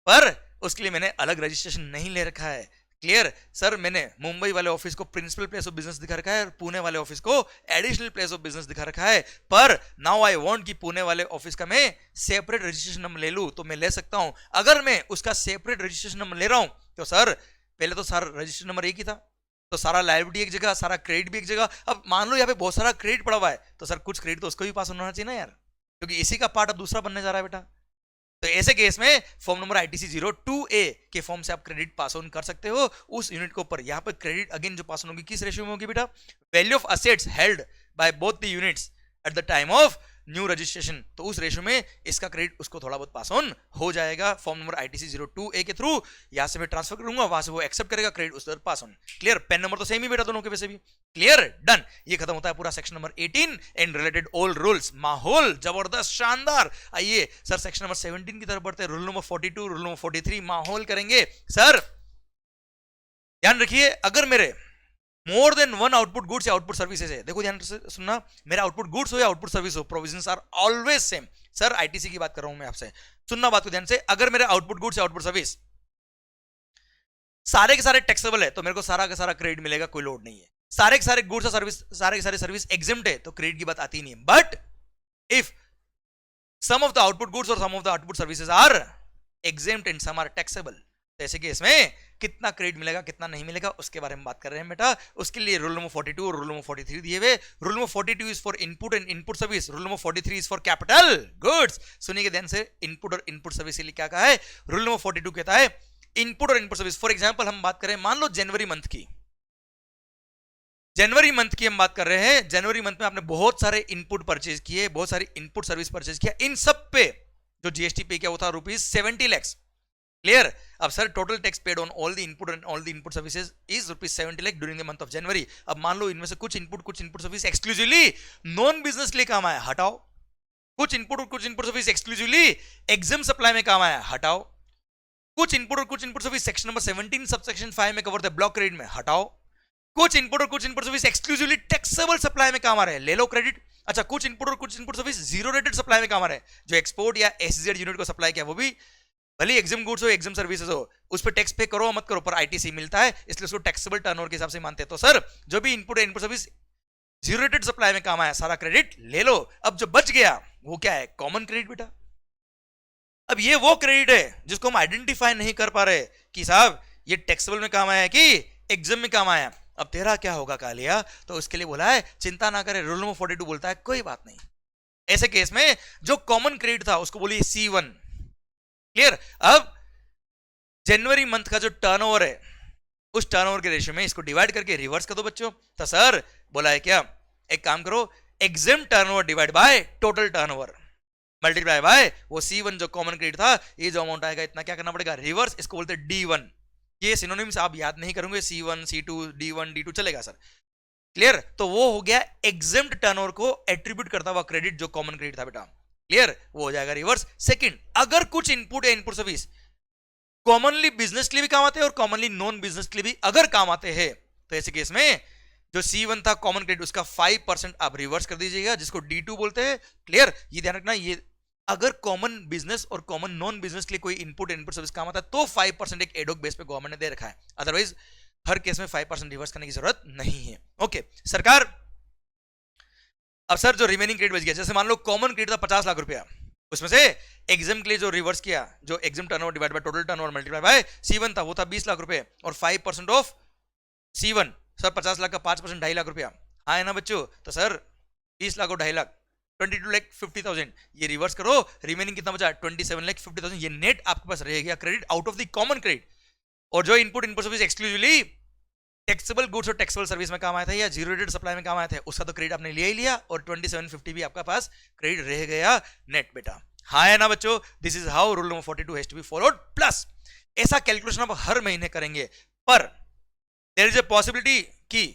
पर उसके लिए मैंने अलग रजिस्ट्रेशन नहीं ले रखा है। Clear sir. मैंने मुंबई वाले ऑफिस को प्रिंसिपल प्लेस ऑफ बिजनेस दिखा रखा है और पुणे वाले ऑफिस को एडिशनल प्लेस ऑफ बिजनेस दिखा रखा है, पर नाउ आई वांट कि पुणे वाले ऑफिस का मैं सेपरेट रजिस्ट्रेशन नंबर ले लूं, तो मैं ले सकता हूं। अगर मैं उसका सेपरेट रजिस्ट्रेशन नंबर ले रहा हूं तो सर पहले तो सारा रजिस्ट्रेशन नंबर एक ही था, तो सारा लायबिलिटी एक जगह, सारा क्रेडिट भी एक जगह। अब मान लो यहाँ पे बहुत सारा क्रेडिट पड़ा हुआ है, तो सर कुछ क्रेडिट तो उसको भी पास होना चाहिए ना यार, क्योंकि इसी का पार्ट अब दूसरा बनने जा रहा है बेटा। तो ऐसे केस में फॉर्म नंबर आईटीसी 02A के फॉर्म से आप क्रेडिट पास ऑन कर सकते हो उस यूनिट के ऊपर। यहां पर क्रेडिट अगेन जो पास ऑन होगी किस रेशियो में होगी बेटा? Value of assets held by both the units at the time of new registration, तो उस रेशियो में इसका क्रेडिट उसको थोड़ा बहुत पास ऑन हो जाएगा फॉर्म नंबर आईटीसी 02A के थ्रू। यहां से मैं ट्रांसफर करूंगा, वहां से वो एक्सेप्ट करेगा, क्रेडिट उस pass on. Clear. PAN number तो सेम ही बेटा दोनों के वैसे भी। Clear done. ये खत्म होता है पूरा section number 18 and related all rules. माहौल जबरदस्त शानदार। आइए सर सेक्शन नंबर 17 की तरफ बढ़ते हैं। रूल नंबर 42, रूल नंबर 43 माहौल करेंगे। सर ध्यान रखिए, अगर मेरे more than one output goods या आउटपुट सर्विसेज है, देखो ध्यान से सुनना, मेरा आउटपुट गुड्स हो या आउटपुट सर्विस हो, provisions are always same. Sir ITC की बात कर रहा हूं मैं आपसे, सुनना बात को ध्यान से। अगर मेरे आउटपुट गुड्स या आउटपुट सर्विस सारे के सारे टैक्सेबल है तो मेरे को सारा का सारा क्रेडिट मिलेगा, कोई लोड नहीं है। सारे के सारे गुड्स और सर्विस, सारे के सारे सर्विस एग्जेम्प्ट है तो क्रेडिट की बात आती नहीं है। But if some of the output goods और some of the output services are exempt and some are taxable, तो ऐसे केस में कितना क्रेडिट मिलेगा कितना नहीं मिलेगा उसके बारे में बात कर रहे हैं बेटा। उसके लिए रूल नंबर 42 और रूल नंबर 43 दिए हुए। Rule number 42 is for input and input service, rule number 43 is for capital goods. सुनिए ध्यान से, इनपुट और इनपुट सर्विस के लिए क्या कहा है। रूल नंबर 42 कहता है इनपुट और इनपुट सर्विस, फॉर एग्जांपल हम बात करें, मान लो जनवरी मंथ की, जनवरी मंथ की हम बात कर रहे हैं। जनवरी मंथ में आपने बहुत सारे इनपुट परचेज किए, बहुत सारी इनपुट सर्विस परचेज किया, इन सब पे जो जीएसटी पे किया वो था ₹70 lakhs। क्लियर? अब sir total tax paid on all the input and all the input services is ₹70 lakh during the month of January. अब मान लो इनमें से कुछ input service exclusively non business के लिए काम आया, हटाओ। कुछ इनपुट और कुछ input service exclusively exempt supply में काम आया, हटाओ। कुछ इनपुट और कुछ input service section number 17 subsection 5 में कवर द ब्लॉक क्रेडिट में, हटाओ। कुछ इनपुट और कुछ input service exclusively taxable supply में काम आ रहे हैं, ले लो क्रेडिट। अच्छा, कुछ इनपुट और कुछ input service zero rated supply में काम आ रहे हैं, जो एक्सपोर्ट या एसजेड यूनिट को सप्लाई किया वो भी भले एग्जाम गुड्स हो एग्जाम सर्विसेज हो, उस पर टैक्स पे करो मत करो पर आईटीसी मिलता है, इसलिए उसको टैक्सेबल टर्नओवर के हिसाब से मानते हैं। तो सर जो भी input service zero rated supply में काम आया सारा क्रेडिट ले लो। अब जो बच गया वो क्या है? कॉमन क्रेडिट बेटा। अब ये वो क्रेडिट है जिसको हम आइडेंटिफाई नहीं कर पा रहे कि साहब ये टैक्सेबल में काम आया कि एग्जाम में काम आया। अब तेरा क्या होगा कालिया? तो उसके लिए बोला है चिंता ना करे, रूल नंबर 42 बोलता है कोई बात नहीं। ऐसे केस में जो कॉमन क्रेडिट था उसको बोलिए C1। क्लियर? अब जनवरी मंथ का जो टर्नओवर है उस टर्नओवर के रेशियो में इसको डिवाइड करके रिवर्स कर दो बच्चों। तो सर बोला है क्या, एक काम करो, exam turnover divide by total turnover multiply by वो C1 जो कॉमन क्रेडिट था, ये जो अमाउंट आएगा इतना क्या करना पड़ेगा? रिवर्स। इसको बोलते हैं D1। ये सिनोनिम्स आप याद नहीं करोगे, C1 C2 D1 D2 चलेगा सर। क्लियर? तो वो हो गया एग्जाम्ड टर्नओवर को एट्रीब्यूट करता हुआ क्रेडिट जो कॉमन क्रेडिट था बेटा। क्लियर? वो हो जाएगा रिवर्स। सेकंड, अगर कुछ इनपुट या इनपुट सर्विस कॉमनली बिजनेस के लिए भी काम आते हैं और कॉमनली नॉन बिजनेस के लिए भी अगर काम आते हैं, तो ऐसे केस में जो C1 था कॉमन क्रेडिट उसका 5% आप रिवर्स कर दीजिएगा, जिसको D2 बोलते हैं। क्लियर? ये ध्यान रखना, ये अगर कॉमन बिजनेस और कॉमन नॉन बिजनेस के लिए कोई इनपुट सर्विस काम आता है तो 5% एक एडोक बेस पे गवर्नमेंट ने दे रखा है, अदरवाइज हर केस में 5% रिवर्स करने की जरूरत नहीं है। ओके सरकार, अब सर जो रिमेनिंग क्रेडिट बच गया, जैसे मान लो कॉमन क्रेडिट था 50 लाख रुपया, उसमें से एग्जाम के लिए जो रिवर्स किया, जो exam turnover divide by total turnover multiply by C1 था वो था 20 लाख रुपए, और 5% ऑफ C1 सर 50 लाख का 5% 2.5 लाख रुपया। हाँ है ना बच्चों? तो सर 20 लाख और 2.5 लाख 22,50,000, ये रिवर्स करो, रिमेनिंग कितना बचा? 27,50,000। ये नेट आपके पास रह गया credit out of the common credit. और जो input service exclusively taxable goods और टैक्सेबल सर्विस में काम आया था या जीरो रेटेड सप्लाई में काम आया था, उसका तो क्रेडिट आपने लिया ही लिया, और 2750 भी आपका पास क्रेडिट रह गया नेट बेटा। हाँ है ना बच्चों? This is how rule number 42 has to be followed. Plus ऐसा कैलकुलेशन आप हर महीने करेंगे, पर देयर इज ए पॉसिबिलिटी कि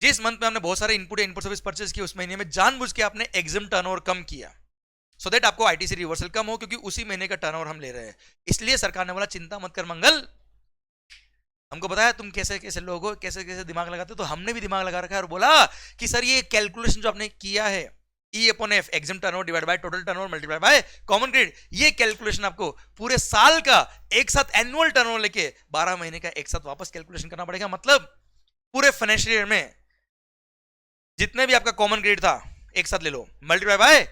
जिस मंथ में आपने बहुत सारे इनपुट या इनपुट सर्विस परचेज किए उस महीने में जानबूझ के आपने एग्जाम टर्नओवर कम किया, सो दैट आपको आईटीसी रिवर्सल कम हो, क्योंकि उसी महीने का टर्नओवर हम ले रहे हैं। इसलिए सरकार ने बोला चिंता मत कर मंगल, हमको पता है तुम कैसे कैसे लोग हो, कैसे कैसे दिमाग लगाते हो, तो हमने भी दिमाग लगा रखा है और बोला कि सर ये कैलकुलेशन जो आपने किया है E/F exam turnover divide by total turnover multiply by common credit, ये कैलकुलेशन आपको पूरे साल का एक साथ एनुअल टर्नओवर लेके 12 महीने का एक साथ वापस कैलकुलेशन करना पड़ेगा। मतलब पूरे फाइनेंशियल ईयर में जितने भी आपका कॉमन क्रेडिट था एक साथ ले लो, multiply by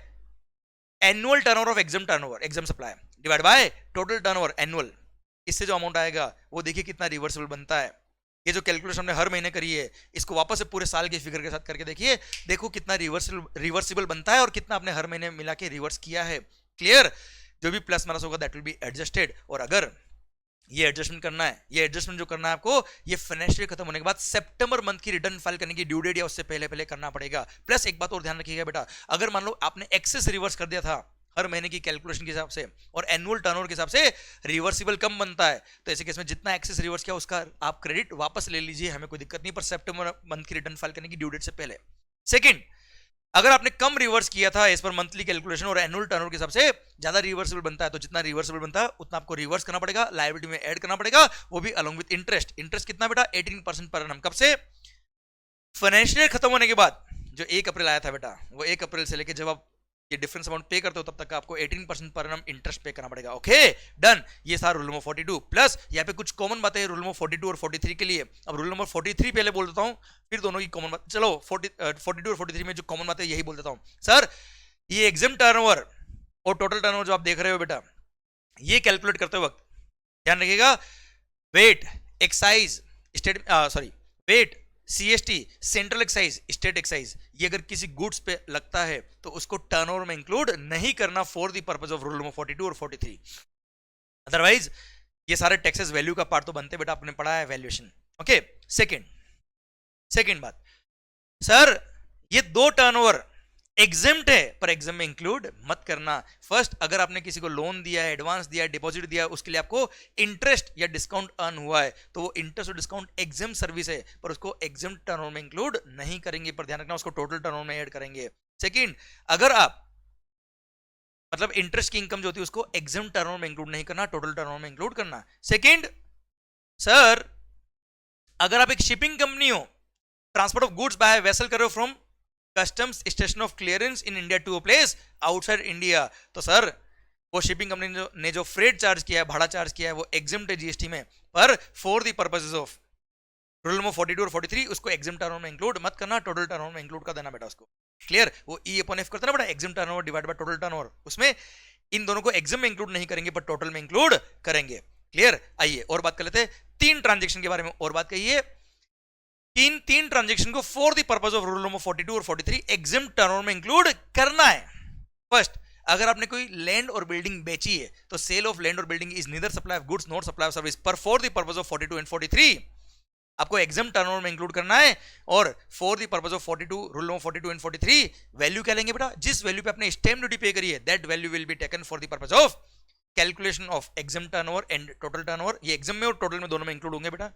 annual turnover of exempt turnover exempt supply divide by total turnover annual, इससे जो अमाउंट आएगा वो देखिए कितना रिवर्सिबल बनता है। ये जो कैलकुलेशन हमने हर महीने करी है इसको वापस से पूरे साल के फिगर के साथ करके देखिए, देखो कितना रिवर्सिबल बनता है और कितना आपने हर महीने मिला के रिवर्स किया है। क्लियर? जो भी प्लस माइनस होगा दैट विल बी एडजस्टेड। और अगर ये एडजस्टमेंट करना है, ये एडजस्टमेंट जो करना है आपको ये फाइनेंशियल खत्म होने के बाद सितंबर मंथ की रिटर्न फाइल करने की ड्यू डेट या उससे पहले पहले करना पड़ेगा। प्लस एक बात और ध्यान रखिएगा बेटा, अगर मान लो आपने एक्सेस रिवर्स कर दिया था हर महीने की कैलकुलेशन के हिसाब से और एनुअल टर्नओवर के हिसाब से रिवर्सिबल कम बनता है, तो ऐसे केस में जितना एक्सेस रिवर्स किया उसका आप क्रेडिट वापस ले लीजिए, हमें कोई दिक्कत नहीं, पर सितंबर मंथ की रिटर्न फाइल करने की ड्यू डेट से पहले। सेकंड, अगर आपने कम रिवर्स किया था एज पर मंथली कैलकुलेशन और एनुअल टर्नओवर के हिसाब से ज्यादा रिवर्सिबल बनता है, तो जितना रिवर्सिबल बनता है उतना आपको रिवर्स करना पड़ेगा, लायबिलिटी में ऐड करना पड़ेगा, वो भी अलोंग विद इंटरेस्ट। इंटरेस्ट कितना बेटा? 18% पर एनम। कब से? फाइनेंशियल ईयर खत्म होने के बाद। जो 1 अप्रैल आया था बेटा, वो 1 अप्रैल से लेके जब आप ये डिफरेंस अमाउंट पे करते हो तब तक आपको 18% पर एनम इंटरेस्ट पे करना पड़ेगा। Okay done. ये सारा रूल नंबर 42। प्लस यहाँ पे कुछ कॉमन बातें रूल नंबर 42 और 43 के लिए। अब रूल नंबर 43 पहले बोल देता हूँ, फिर दोनों की कॉमन बात। चलो 42 और 43 में जो कॉमन बात है यही बोल देता हूँ। सर ये एग्जाम टर्नओवर और टोटल टर्नओवर जो आप देख रहे हो बेटा, ये कैलकुलेट करते वक्त ध्यान रखिएगा, VAT excise state VAT CST central excise state excise, ये अगर किसी गुड्स पे लगता है तो उसको टर्नओवर में इंक्लूड नहीं करना for the purpose of rule number 42 और 43। अदरवाइज ये सारे टैक्सेस वैल्यू का पार्ट तो बनते बेटा, आपने पढ़ा है वैल्यूएशन। ओके सेकंड, सेकंड बात, सर ये दो टर्नओवर एग्जेम्प्ट है, पर एग्जाम में इंक्लूड मत करना। फर्स्ट, अगर आपने किसी को लोन दिया है, एडवांस दिया है, डिपॉजिट दिया है, उसके लिए आपको इंटरेस्ट या डिस्काउंट अर्न हुआ है, तो वो इंटरेस्ट और डिस्काउंट एग्जाम सर्विस है, पर उसको एग्जाम टर्नओवर में इंक्लूड नहीं करेंगे, पर ध्यान रखना उसको टोटल टर्नओवर में ऐड करेंगे। सेकंड, अगर आप मतलब इंटरेस्ट की इनकम जो होती है उसको एग्जाम टर्नओवर में इंक्लूड नहीं करना, टोटल टर्नओवर में इंक्लूड करना। सेकंड, सर अगर आप एक शिपिंग कंपनी हो, transport of goods by vessel कर रहे हो from customs station of clearance in India to a place outside India, तो सर वो शिपिंग कंपनी ने जो फ्रेट चार्ज किया है, भाड़ा चार्ज किया है, वो एग्जम्प्ट है जीएसटी में, पर for the purposes of rule number 42 और 43 उसको एग्जाम टर्नओवर में इंक्लूड मत करना, टोटल टर्नओवर में इंक्लूड कर देना बेटा उसको। क्लियर? वो ई अपॉन एफ करते ना बेटा, exam turnover divide by total turnover, उसमें इन दोनों को एग्जाम में इंक्लूड नहीं करेंगे पर टोटल में इंक्लूड करेंगे। क्लियर? आइए और बात कर लेते हैं तीन ट्रांजेक्शन के बारे में और बात करिए। तीन ट्रांजेक्शन को for the purpose of rule number 42 और 43 एग्जाम टर्नओवर में इंक्लूड करना है। फर्स्ट, अगर आपने कोई लैंड और बिल्डिंग बेची है तो सेल ऑफ लैंड और building is neither supply of goods not supply of service, पर for the purpose of 42 and 43 आपको एग्जाम टर्नओवर में इंक्लूड करना है। और for the purpose of 42 rule number 42 and 43 value क्या लेंगे बेटा, जिस वैल्यू पे आपने स्टैम्प ड्यूटी पे करी है that value will be taken for the purpose of calculation of exempt turnover and total turnover. ये एग्जाम में और टोटल में दोनों में इंक्लूड होंगे बेटा।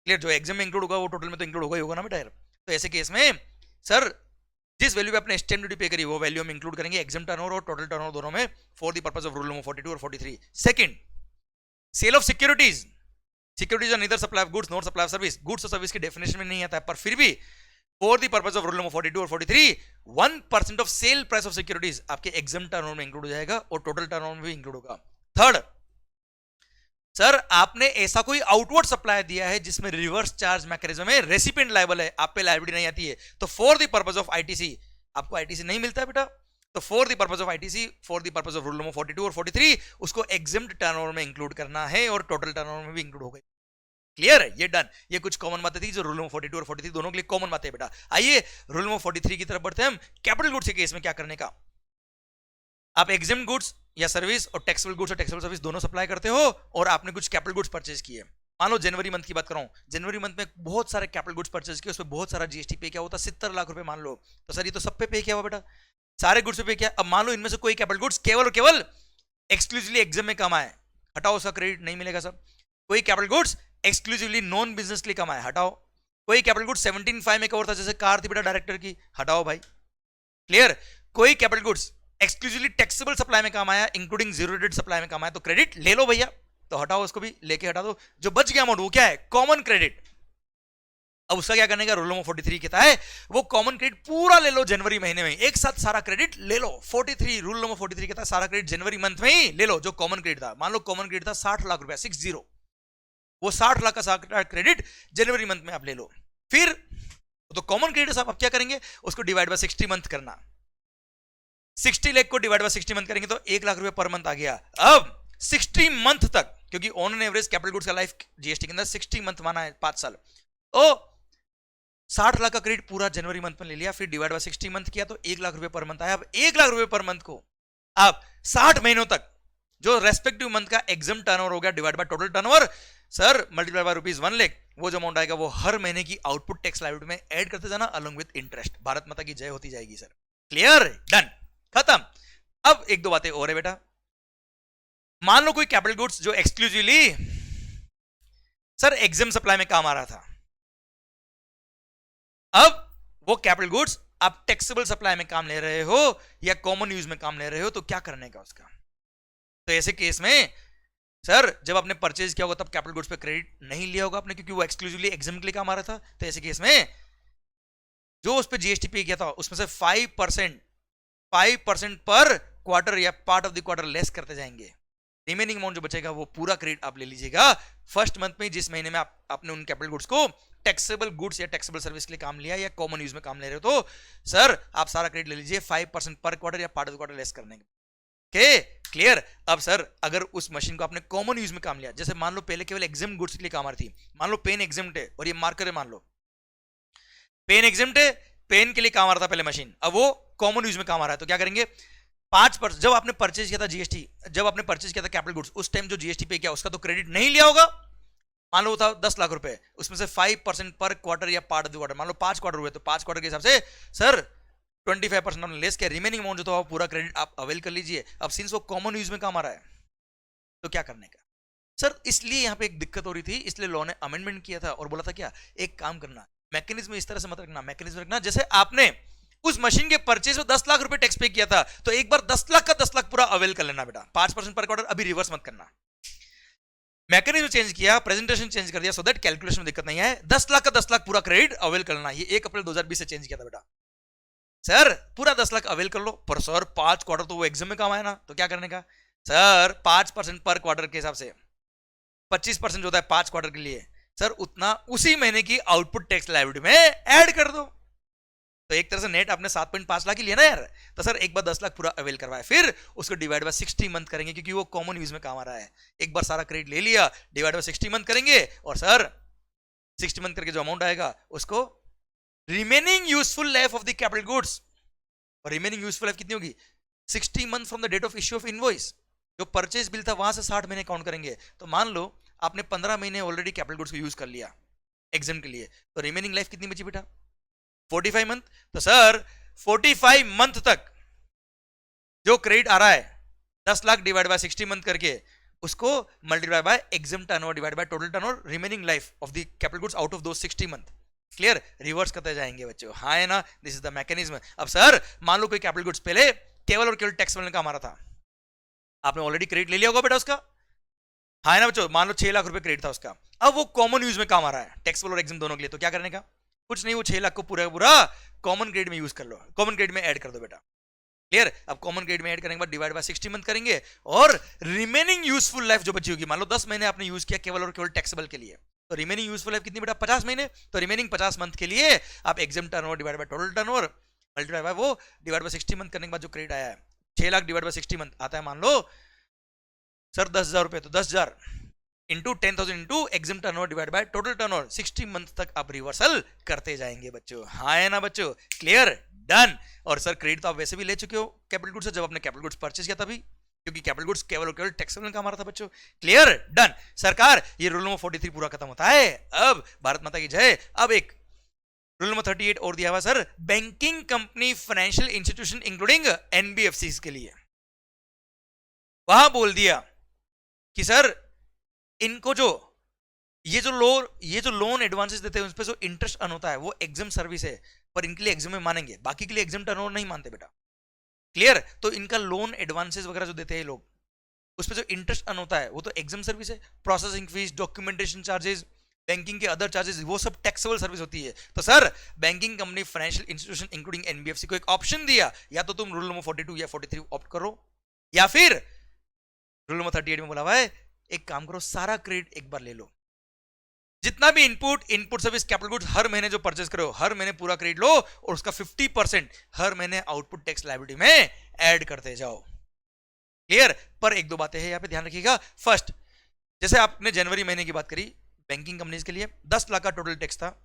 क्लियर? जो एग्जाम में इंक्लूड होगा वो टोटल में तो इंक्लूड होगा ही होगा ना बेटा यार। तो ऐसे केस में सर जिस वैल्यू पे आपने स्टैम्प ड्यूटी पे करी वो वैल्यू हम इंक्लूड करेंगे एग्जाम टर्नओवर और टोटल टर्नओवर दोनों में for the purpose of rule number 42 और 43। Second, sale of securities. Securities are neither supply of goods not supply of service. Goods और सर्विस की डेफिनेशन में नहीं आता है, पर फिर भी for the purpose of rule number 42 और 43 1% of sale price of securities आपके एग्जाम टर्नओवर में इंक्लूड हो जाएगा और टोटल टर्नओवर में भी इंक्लूड होगा। थर्ड, सर आपने ऐसा कोई आउटवर्ड सप्लाई दिया है जिसमें रिवर्स चार्ज मैकेनिज्म है, रेसिपिएंट लायबल है, आप पे लायबिलिटी नहीं आती है, तो for the purpose of ITC आपको आईटीसी नहीं मिलता है बेटा, तो for the purpose of ITC for the purpose of rule number 42 और 43 उसको एग्जाम्ड टर्नओवर में इंक्लूड करना है और टोटल टर्नओवर में भी इंक्लूड हो गई। क्लियर है? ये डन। ये कुछ कॉमन बातें थी जो रूल नंबर 42 और 43 दोनों के लिए कॉमन बातें बेटा। आइए रूल नंबर 43 की तरफ बढ़ते हैं हम। कैपिटल गुड्स के केस में क्या करने का, आप एग्जाम गुड्स या सर्विस और टैक्सेबल गुड्स और टैक्सेबल सर्विस दोनों सप्लाई करते हो और आपने कुछ कैपिटल गुड्स परचेज किए। मान लो जनवरी मंथ की बात कर रहा हूं, जनवरी मंथ में बहुत सारे कैपिटल गुड्स परचेज किए, उसमें बहुत सारा जीएसटी पे किया होता, 70 लाख रुपए मान लो, तो सर ये तो सब पे किया हुआ बेटा, सारे गुड्स पे पे किया। अब मान लो इनमें से कोई कैपिटल गुड्स केवल और केवल एक्सक्लूसिवली एग्जाम में कमाए, हटाओ, उसका क्रेडिट नहीं मिलेगा सब। कोई capital goods exclusively non business के लिए कमाए, हटाओ। कोई कैपिटल गुड्स 17.5 में कवर था, जैसे कार थी बेटा डायरेक्टर की, हटाओ भाई। क्लियर? कोई capital goods exclusively taxable supply में काम आया, इंक्लूडिंग जीरो रेटेड सप्लाई में काम आया, तो क्रेडिट ले लो भैया, तो हटाओ, उसको भी लेके हटा दो। जो बच गया अमाउंट वो क्या है, कॉमन क्रेडिट। अब उसका क्या करने का, रूल नंबर 43 कहता है वो कॉमन क्रेडिट पूरा ले लो जनवरी महीने में, एक साथ सारा क्रेडिट ले लो। 43 रूल नंबर 43 कहता है सारा क्रेडिट जनवरी मंथ में ही ले लो जो कॉमन क्रेडिट था। मान लो कॉमन क्रेडिट था 60 लाख रुपया, 60, वो 60 लाख का सारा क्रेडिट जनवरी मंथ में आप ले लो। फिर तो कॉमन क्रेडिट आप क्या करेंगे, उसको डिवाइड बाय 60 मंथ करना, 60 लाख को डिवाइड बाय 60 मंथ करेंगे तो 1 लाख रुपए पर मंथ आ गया। अब 60 मंथ तक, क्योंकि on an average capital goods का लाइफ जीएसटी के अंदर 60 मंथ माना है, 5 साल, तो 60 लाख का क्रेडिट पूरा जनवरी मंथ में ले लिया, फिर डिवाइड बाय 60 मंथ किया तो 1 लाख रुपए पर मंथ आया। अब 1 लाख रुपए पर मंथ को आप 60 महीनों तक जो रेस्पेक्टिव मंथ का एग्जाम टर्नओवर हो गया divide by total turnover, sir multiply by ₹1 lakh, वो जो अमाउंट आएगा वो हर महीने की आउटपुट टैक्स लायबिलिटी में ऐड करते जाना अलोंग विद इंटरेस्ट। भारत माता की जय होती जाएगी सर। क्लियर? डन, खत्म। अब एक दो बातें और है बेटा। मान लो कोई कैपिटल गुड्स जो एक्सक्लूसिवली सर एग्जाम सप्लाई में काम आ रहा था, अब वो कैपिटल गुड्स आप टैक्सेबल सप्लाई में काम ले रहे हो या कॉमन यूज में काम ले रहे हो, तो क्या करने का उसका। तो ऐसे केस में सर जब आपने परचेज किया होगा तब कैपिटल गुड्स पे क्रेडिट नहीं लिया होगा आपने, क्योंकि वो एक्सक्लूसिवली एग्जाम के लिए काम आ रहा था। तो ऐसे केस में जो उस पर जीएसटी पे किया था उसमें से 5% पर क्वार्टर या part of the quarter less करते जाएंगे। रिमेनिंग अमाउंट जो बचेगा वो पूरा क्रेडिट आप ले लीजिएगा फर्स्ट मंथ में, जिस महीने में आपने उन कैपिटल गुड्स को टैक्सेबल गुड्स या टैक्सेबल सर्विस के लिए काम लिया या कॉमन यूज में काम ले रहे हो, तो सर आप सारा क्रेडिट ले लीजिए 5% पर क्वार्टर या part of the quarter less करने के। क्लियर? अब सर अगर उस मशीन को आपने कॉमन यूज में काम लिया, जैसे मान लो पहले केवल एग्जाम गुड्स के लिए काम आ रही थी, मान लो पेन एग्जाम्प्ट है और ये मार्कर है, मान लो पेन एग्जाम्प्ट है, पेन के लिए काम आ रहा था पहले मशीन, अब वो कॉमन यूज में काम आ रहा है, तो क्या करेंगे 5%, जब आपने परचेज किया था जीएसटी, जब आपने परचेज किया था कैपिटल गुड्स, उस टाइम जो जीएसटी पे किया उसका तो क्रेडिट नहीं लिया होगा, मान लो था 10 लाख रुपए, उसमें से 5% पर क्वार्टर या पार्ट ऑफ द क्वार्टर, मान लो 5 क्वार्टर हुए तो 5 क्वार्टर के हिसाब से सर 25% आपने लेस किया, रिमेनिंग अमाउंट जो था पूरा क्रेडिट आप अवेल कर लीजिए। अब सिंस वो कॉमन यूज में काम आ रहा है तो क्या करने का सर, इसलिए यहां पे एक दिक्कत हो रही थी, इसलिए लॉ ने अमेंडमेंट किया था और बोला था क्या, एक काम करना, मैकेनिज्म इस तरह से मत रखना, मैकेनिज्म रखना जैसे आपने उस मशीन के परचेज में 10 लाख रुपए टैक्स पे किया था तो एक बार 10 लाख का 10 लाख पूरा अवेल कर लेना बेटा, 5% पर क्वार्टर, अभी रिवर्स मत करना। मैकेनिज्म चेंज किया, प्रेजेंटेशन चेंज कर दिया सो दैट कैलकुलेशन में दिक्कत नहीं है, 10 लाख का 10 लाख पूरा क्रेडिट अवेल करना। ये 1 अप्रैल 2020 से चेंज किया था बेटा। सर पूरा 10 लाख अवेल कर लो, पर सर 5 क्वार्टर तो वो एग्जाम में काम आया ना, तो क्या करने का सर, 5% पर क्वार्टर के हिसाब से 25% जो होता है 5 क्वार्टर के लिए, सर उतना उसी महीने की आउटपुट टैक्स लायबिलिटी में ऐड कर दो। तो एक तरह से नेट आपने 7.5 लाख ही लिया ना यार, तो सर एक बार 10 लाख पूरा अवेल करवाया, फिर उसको डिवाइड बाय 60 मंथ करेंगे क्योंकि वो कॉमन यूज में काम आ रहा है। एक बार सारा क्रेडिट ले लिया, डिवाइड बाय 60 मंथ करेंगे और सर 60 मंथ करके जो अमाउंट आएगा उसको remaining useful life of the capital goods, और रिमेनिंग यूजफुल लाइफ कितनी होगी 60 month from the date of issue of invoice, जो परचेज बिल था वहां से 60 महीने काउंट करेंगे। तो मान लो आपने 15 महीने ऑलरेडी कैपिटल गुड्स को यूज कर लिया एग्जाम के लिए, तो रिमेनिंग लाइफ कितनी बची बेटा 45 मंथ। तो सर 45 मंथ तक जो क्रेडिट आ रहा है 10 लाख डिवाइड बाय 60 मंथ करके, उसको multiply by exam turnover divide by total turnover, remaining life of the capital goods out of दो 60 मंथ। क्लियर, रिवर्स करते जाएंगे बच्चों, हाँ है ना, दिस इज द मैकेनिज्म। अब सर मान लो कोई कैपिटल गुड्स पहले केवल और केवल टैक्स वाले का हमारा था, आपने ऑलरेडी क्रेडिट ले लिया होगा बेटा उसका, हाँ है ना बच्चों, मान लो 6 लाख रुपए क्रेडिट था उसका, अब वो कॉमन यूज में काम आ रहा है टैक्सेबल और एग्जाम दोनों के लिए, तो क्या करने का कुछ नहीं, वो 6 लाख को पूरा पूरा कॉमन क्रेडिट में यूज कर लो, कॉमन क्रेडिट में ऐड कर दो बेटा। क्लियर, अब कॉमन क्रेडिट में ऐड करने के बाद डिवाइड बाय 60 मंथ करेंगे और रिमेनिंग यूजफुल लाइफ जो बची होगी, मान लो 10 महीने आपने यूज किया केवल और केवल टैक्सेबल के लिए, तो रिमेनिंग यूजफुल लाइफ कितनी बेटा 50 महीने, तो रिमेनिंग 50 मंथ के लिए आप exam turnover divide by total turnover multiply by वो डिवाइड बाय 60 मंथ करने के बाद जो क्रेडिट आया है 6 लाख डिवाइड बाय 60 मंथ आता है मान लो सर 10,000 रुपए, तो 10,000 into 10,000 into exam turnover divide by total turnover, 60 month तक आप रिवर्सल करते जाएंगे बच्चों, हाँ है ना बच्चों, क्लियर डन। और सर क्रेडिट तो आप वैसे भी ले चुके हो कैपिटल गुड्स से, जब आपने कैपिटल गुड्स परचेज किया तभी, क्योंकि कैपिटल गुड्स केवल और केवल टैक्सेबल का हमारा था बच्चों। Clear done. सरकार ये रूल नंबर 43 पूरा खत्म होता है, अब भारत माता की जय। अब एक रूल नंबर 38 और दिया हुआ sir, banking company financial institution including NBFC के लिए, वहां बोल दिया कि सर इनको जो ये जो लोन एडवांसेस देते हैं उस पर जो इंटरेस्ट अर्न होता है वो एग्जाम सर्विस है, पर इनके लिए एग्जाम में मानेंगे, बाकी के लिए एग्जाम टर्नओवर नहीं मानते बेटा। क्लियर, तो इनका लोन एडवांसेस वगैरह जो देते हैं लोग, उस पर जो इंटरेस्ट अर्न होता है वो तो एग्जाम सर्विस है, processing fees, documentation charges, banking के अदर चार्जेस, वो सब टैक्सेबल सर्विस होती है। तो sir banking company financial institution including NBFC को एक ऑप्शन दिया, या तो तुम रूल नंबर 42 या 43 ऑप्ट करो, या फिर रूल नंबर 38 में बोला हुआ है एक काम करो, सारा क्रेडिट एक बार ले लो, जितना भी इनपुट सर्विस कैपिटल गुड्स हर महीने जो परचेज करो हर महीने पूरा क्रेडिट लो, और उसका 50% हर महीने आउटपुट टैक्स लायबिलिटी में ऐड करते जाओ। क्लियर, पर एक दो बातें हैं यहाँ पे ध्यान रखिएगा। फर्स्ट, जैसे आपने जनवरी महीने की बात करी बैंकिंग कंपनीज के लिए 10 लाख का टोटल टैक्स था,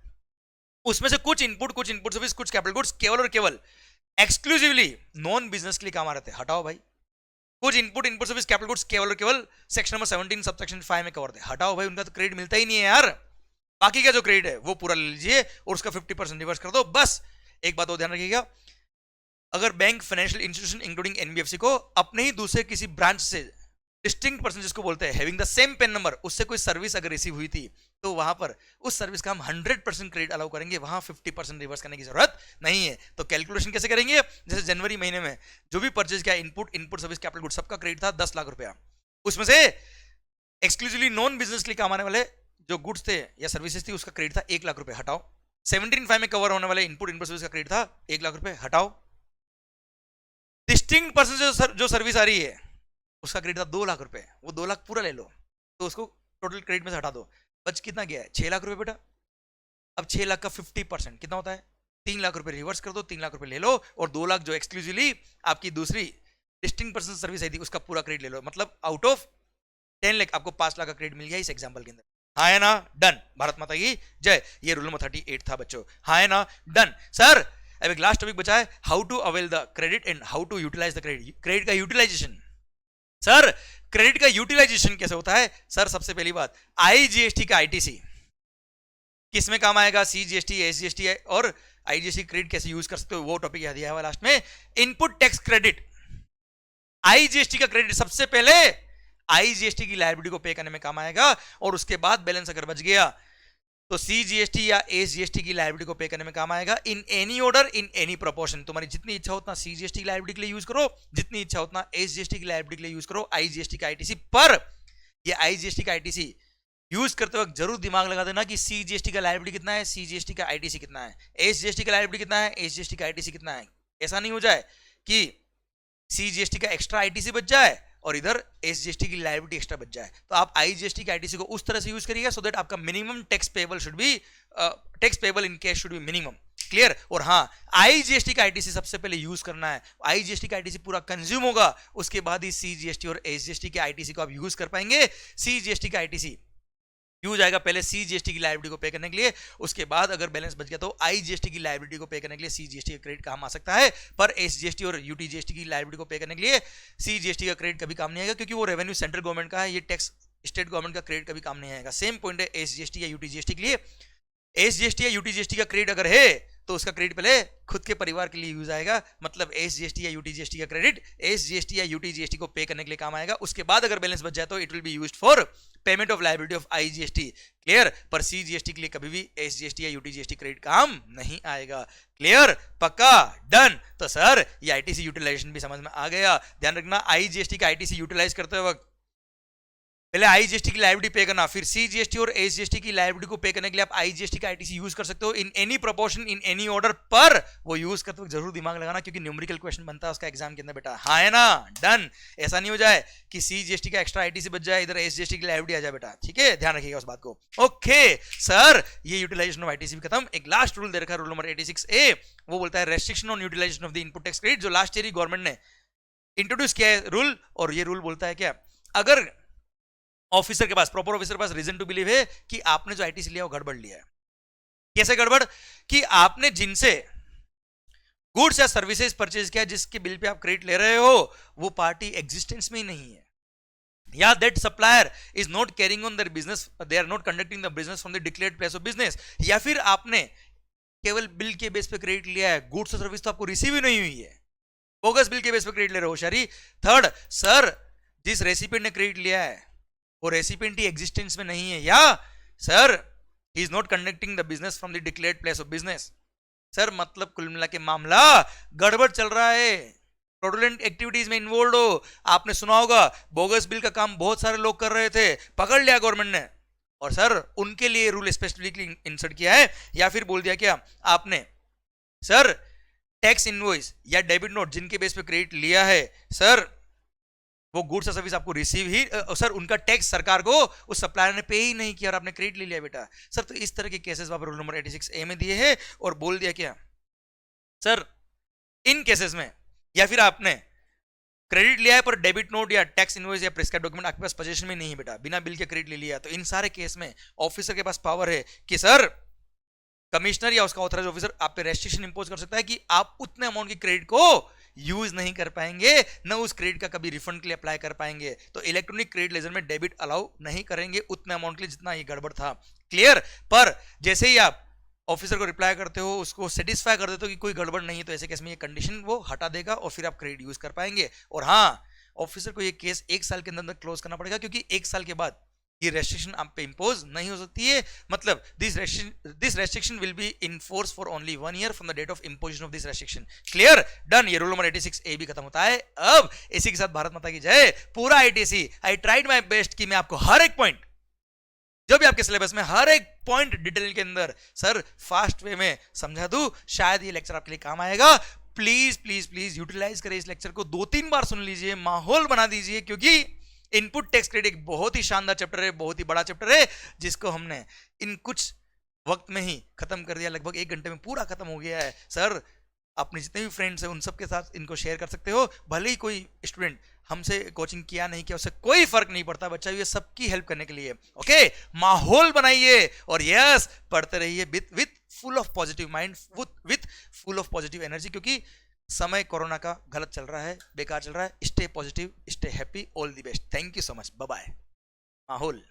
उसमें से कुछ इनपुट सर्विस, कुछ कैपिटल गुड्स केवल और केवल एक्सक्लूसिवली नॉन बिजनेस के लिए काम आ रहे थे, हटाओ भाई। कुछ इनपुट सर्विस कैपिटल गुड्स केवल और केवल सेक्शन नंबर 17 सबसेक्शन 5 में कवर थे, हटाओ भाई, उनका तो क्रेडिट मिलता ही नहीं है यार, बाकी का जो क्रेडिट है वो पूरा ले लीजिए और उसका 50% रिवर्स कर दो। बस एक बात और ध्यान रखिएगा, अगर bank financial institution including NBFC को अपने ही दूसरे किसी ब्रांच से डिस्टिंक्ट पर्सन जिसको बोलते हैं having the same PAN number, उससे कोई सर्विस अगर रिसीव हुई थी तो वहां पर उस सर्विस का हम 100% क्रेडिट अलाउ करेंगे, वहां 50% रिवर्स करने की जरूरत नहीं है। तो कैलकुलेशन कैसे करेंगे, जैसे जनवरी महीने में जो भी परचेज किया इनपुट सर्विस कैपिटल गुड सबका क्रेडिट था 10 लाख रुपया, उसमें से एक्सक्लूसिवली नॉन बिजनेस के लिए काम आने वाले जो गुड्स थे या सर्विसेज थी उसका क्रेडिट था 1 लाख रुपए, हटाओ। 17.5 में कवर होने वाले इनपुट सर्विस का क्रेडिट था 1 लाख रुपए, हटाओ। डिस्टिंक्ट पर्सन जो सर्विस आ रही है उसका क्रेडिट था 2 लाख रुपए, वो 2 लाख पूरा ले लो, तो उसको टोटल क्रेडिट में से हटा दो, बच कितना गया है 6 लाख रुपए बेटा। अब 6 लाख का 50% कितना होता है 3 लाख रुपए, रिवर्स कर दो, 3 लाख रुपए ले लो और 2 लाख जो एक्सक्लूसिवली आपकी दूसरी डिस्टिंक्ट पर्सन सर्विस आई थी उसका पूरा क्रेडिट ले लो, मतलब आउट ऑफ 10 लाख आपको 5 लाख का क्रेडिट मिल गया इस एग्जांपल के अंदर। हाँ है ना, डन, भारत माता की जय। ये रूल नंबर 38 था बच्चों, हाँ है ना, डन। सर अब एक लास्ट टॉपिक बचा है, how to avail the credit and how to utilise the credit. Credit का यूटिलाइजेशन, सर क्रेडिट का यूटिलाइजेशन कैसे होता है? सर सबसे पहली बात, आईजीएसटी का आईटीसी किस में काम आएगा? सीजीएसटी, एसजीएसटी और आईजीएसटी क्रेडिट कैसे यूज कर सकते हो वो टॉपिक याद दिया हुआ लास्ट में। इनपुट टैक्स क्रेडिट, आईजीएसटी का क्रेडिट सबसे पहले आईजीएसटी की लायबिलिटी को पे करने में काम आएगा, और उसके बाद बैलेंस अगर बच गया तो सीजीएसटी या एसजीएसटी की लायबिलिटी को पे करने में काम आएगा। In any order, in any proportion. तुम्हारी जितनी इच्छा उतना सीजीएसटी की लायबिलिटी के लिए यूज करो, जितनी इच्छा उतना एसजीएसटी की लायबिलिटी के लिए यूज करो आईजीएसटी का आईटीसी। पर ये आईजीएसटी का आईटीसी यूज करते वक्त जरूर दिमाग लगा देना कि सीजीएसटी का लायबिलिटी कितना है, सीजीएसटी का आईटीसी कितना है, एसजीएसटी का लायबिलिटी कितना है, एसजीएसटी का आईटीसी कितना है। ऐसा नहीं हो जाए कि सीजीएसटी का एक्स्ट्रा आईटीसी बच जाए और इधर एसजीएसटी की लायबिलिटी एक्स्ट्रा बच जाए। तो आप आईजीएसटी के आईटीसी को उस तरह से यूज करिएगा सो दैट आपका minimum tax payable should be, tax payable in cash should be minimum. Clear? और हाँ, आईजीएसटी का आईटीसी सबसे पहले यूज करना है। आईजीएसटी का आईटीसी पूरा कंज्यूम होगा, उसके बाद ही सीजीएसटी और एसजीएसटी के आईटीसी को आप यूज कर पाएंगे। सीजीएसटी का आईटीसी यूज आएगा पहले सीजीएसटी की लायबिलिटी को पे करने के लिए, उसके बाद अगर बैलेंस बच गया तो आईजीएसटी की लायबिलिटी को पे करने के लिए सीजीएसटी का क्रेडिट काम आ सकता है। पर एसजीएसटी और यूटीजीएसटी की लायबिलिटी को पे करने के लिए सीजीएसटी का क्रेडिट कभी काम नहीं आएगा, क्योंकि वो रेवेन्यू सेंट्रल गवर्नमेंट का है, ये टैक्स स्टेट गवर्नमेंट का क्रेडिट कभी काम नहीं आएगा। सेम पॉइंट है एसजीएसटी या यूटीजीएसटी के लिए। एसजीएसटी या यूटीजीएसटी का क्रेडिट अगर है तो उसका क्रेडिट पहले खुद के परिवार के लिए यूज आएगा, मतलब एसजीएसटी या यूटीजीएसटी का क्रेडिट एसजीएसटी या यूटीजीएसटी को पे करने के लिए काम आएगा। उसके बाद अगर बैलेंस बच जाए तो it will be used for payment of liability of IGST. Clear? पर सीजीएसटी के लिए कभी भी एसजीएसटी या यूटीजीएसटी क्रेडिट काम नहीं आएगा। क्लियर? पक्का? डन? तो सर ये आईटीसी यूटिलाइजेशन भी समझ में आ गया। ध्यान रखना, आईजीएसटी का आईटीसी यूटिलाइज करते वक्त पहले आईजीएसटी की लायबिलिटी पे करना, फिर सीजीएसटी और एसजीएसटी की लायबिलिटी को पे करने के लिए आप आईजीएसटी का आईटीसी यूज कर सकते हो in any proportion, in any order. पर वो यूज करते वक्त जरूर दिमाग लगाना, क्योंकि न्यूमेरिकल क्वेश्चन बनता है उसका एग्जाम के अंदर बेटा। हाँ है ना? डन? ऐसा नहीं हो जाए कि सीजीएसटी का एक्स्ट्रा आईटीसी बच जाए, इधर एसजीएसटी की लायबिलिटी आ जाए बेटा। ठीक है, ध्यान रखिएगा उस बात को। ओके सर, ये यूटिलाइजेशन ऑफ आईटीसी भी खत्म। एक लास्ट रूल दे रखा है, रूल नंबर 86A, वो बोलता है restriction on utilisation of the input tax credit, जो लास्ट ईयर ही गवर्नमेंट ने इंट्रोड्यूस किया है रूल। और ये रूल बोलता है क्या, अगर ऑफिसर के पास, प्रॉपर ऑफिसर के पास रीजन टू बिलीव है कि आपने जो आईटीसी लिया वो गड़बड़ लिया है। कैसे गड़बड़? कि आपने जिनसे गुड्स या सर्विसेज परचेज किया, जिसके बिल पे आप क्रेडिट ले रहे हो, वो पार्टी एग्जिस्टेंस में ही नहीं है, या that supplier is not carrying on their business, they are not conducting the business from the declared place of business, या फिर आपने केवल बिल के बेस पे क्रेडिट लिया है, गुड्स और सर्विस तो आपको रिसीव ही नहीं हुई है, बोगस बिल के बेस पे क्रेडिट ले रहे हो शारी। थर्ड, सर जिस रेसिपिएंट ने क्रेडिट लिया है वो रेसिपिएंट ही एग्जिस्टेंस में नहीं है, या sir he is not conducting the business from the declared place of business. Sir मतलब कुल मिला के मामला गड़बड़ चल रहा है, फ्रॉडुलेंट एक्टिविटीज में इन्वॉल्व हो। आपने सुना होगा बोगस बिल का काम बहुत सारे लोग कर रहे थे, पकड़ लिया गवर्नमेंट ने, और सर उनके लिए रूल स्पेसिफिकली इंसर्ट किया है। या फिर बोल दिया क्या आपने, सर टैक्स इनवॉइस या डेबिट नोट जिनके बेस पे क्रेडिट लिया है, सर वो गुड्स और सर्विस आपको रिसीव ही, सर उनका टैक्स सरकार को उस सप्लायर ने पे ही नहीं किया और आपने क्रेडिट ले लिया बेटा। सर तो इस तरह के केसेस वहां पर रूल नंबर 86A में दिए हैं, और बोल दिया क्या, सर इन केसेस में, या फिर आपने क्रेडिट लिया है पर डेबिट नोट या टैक्स इनवॉइस या प्रिस्क्राइब डॉक्यूमेंट आपके पास पोजीशन में नहीं है बेटा, बिना बिल के क्रेडिट ले लिया, तो इन सारे केस में ऑफिसर के पास पावर है कि सर कमिश्नर या उसका ऑथराइज्ड ऑफिसर आप पे रेस्ट्रिक्शन इंपोज कर सकता है कि आप उतने अमाउंट की क्रेडिट को यूज नहीं कर पाएंगे, न उस क्रेडिट का कभी रिफंड के लिए अप्लाई कर पाएंगे। तो इलेक्ट्रॉनिक क्रेडिट लेजर में डेबिट अलाउ नहीं करेंगे उतने अमाउंट के लिए जितना ये गड़बड़ था। क्लियर? पर जैसे ही आप ऑफिसर को रिप्लाई करते हो, उसको सेटिस्फाई कर देते हो कि कोई गड़बड़ नहीं है, तो ऐसे केस में ये कंडीशन वो हटा देगा और फिर आप क्रेडिट यूज कर पाएंगे। और हाँ, ऑफिसर को ये केस 1 साल के अंदर क्लोज करना पड़ेगा, क्योंकि 1 साल के बाद ये रेस्ट्रिक्शन आप पे इंपोज नहीं हो सकती है। मतलब this restriction will be in force for only 1 year from the date of imposition of this restriction. Clear? Done? ये रूल नंबर 86A भी खत्म होता है। अब इसी के साथ भारत माता की जय। पूरा ITC, I tried my best कि मैं आपको हर एक पॉइंट, जो भी आपके सिलेबस में हर एक पॉइंट डिटेल के अंदर सर फास्ट वे में समझा दूं। शायद ये लेक्चर आपके लिए काम आएगा। प्लीज प्लीज प्लीज यूटिलाइज करें इस लेक्चर को, 2-3 बार सुन लीजिए, माहौल बना दीजिए, क्योंकि इनपुट टैक्स क्रेडिट एक बहुत ही शानदार चैप्टर है, बहुत ही बड़ा चैप्टर है, जिसको हमने इन कुछ वक्त में ही खत्म कर दिया। लगभग 1 घंटे में पूरा खत्म हो गया है। सर अपने जितने भी फ्रेंड्स हैं उन सबके साथ इनको शेयर कर सकते हो। भले ही कोई स्टूडेंट हमसे कोचिंग किया नहीं किया, उससे कोई फर्क नहीं पड़ता, बच्चा ये सबकी हेल्प करने के लिए। ओके, माहौल बनाइए और यस पढ़ते रहिए with full of positive mind, with full of positive energy, क्योंकि समय कोरोना का गलत चल रहा है, बेकार चल रहा है. Stay positive, stay happy, all the best. Thank you so much. Bye bye. माहौल.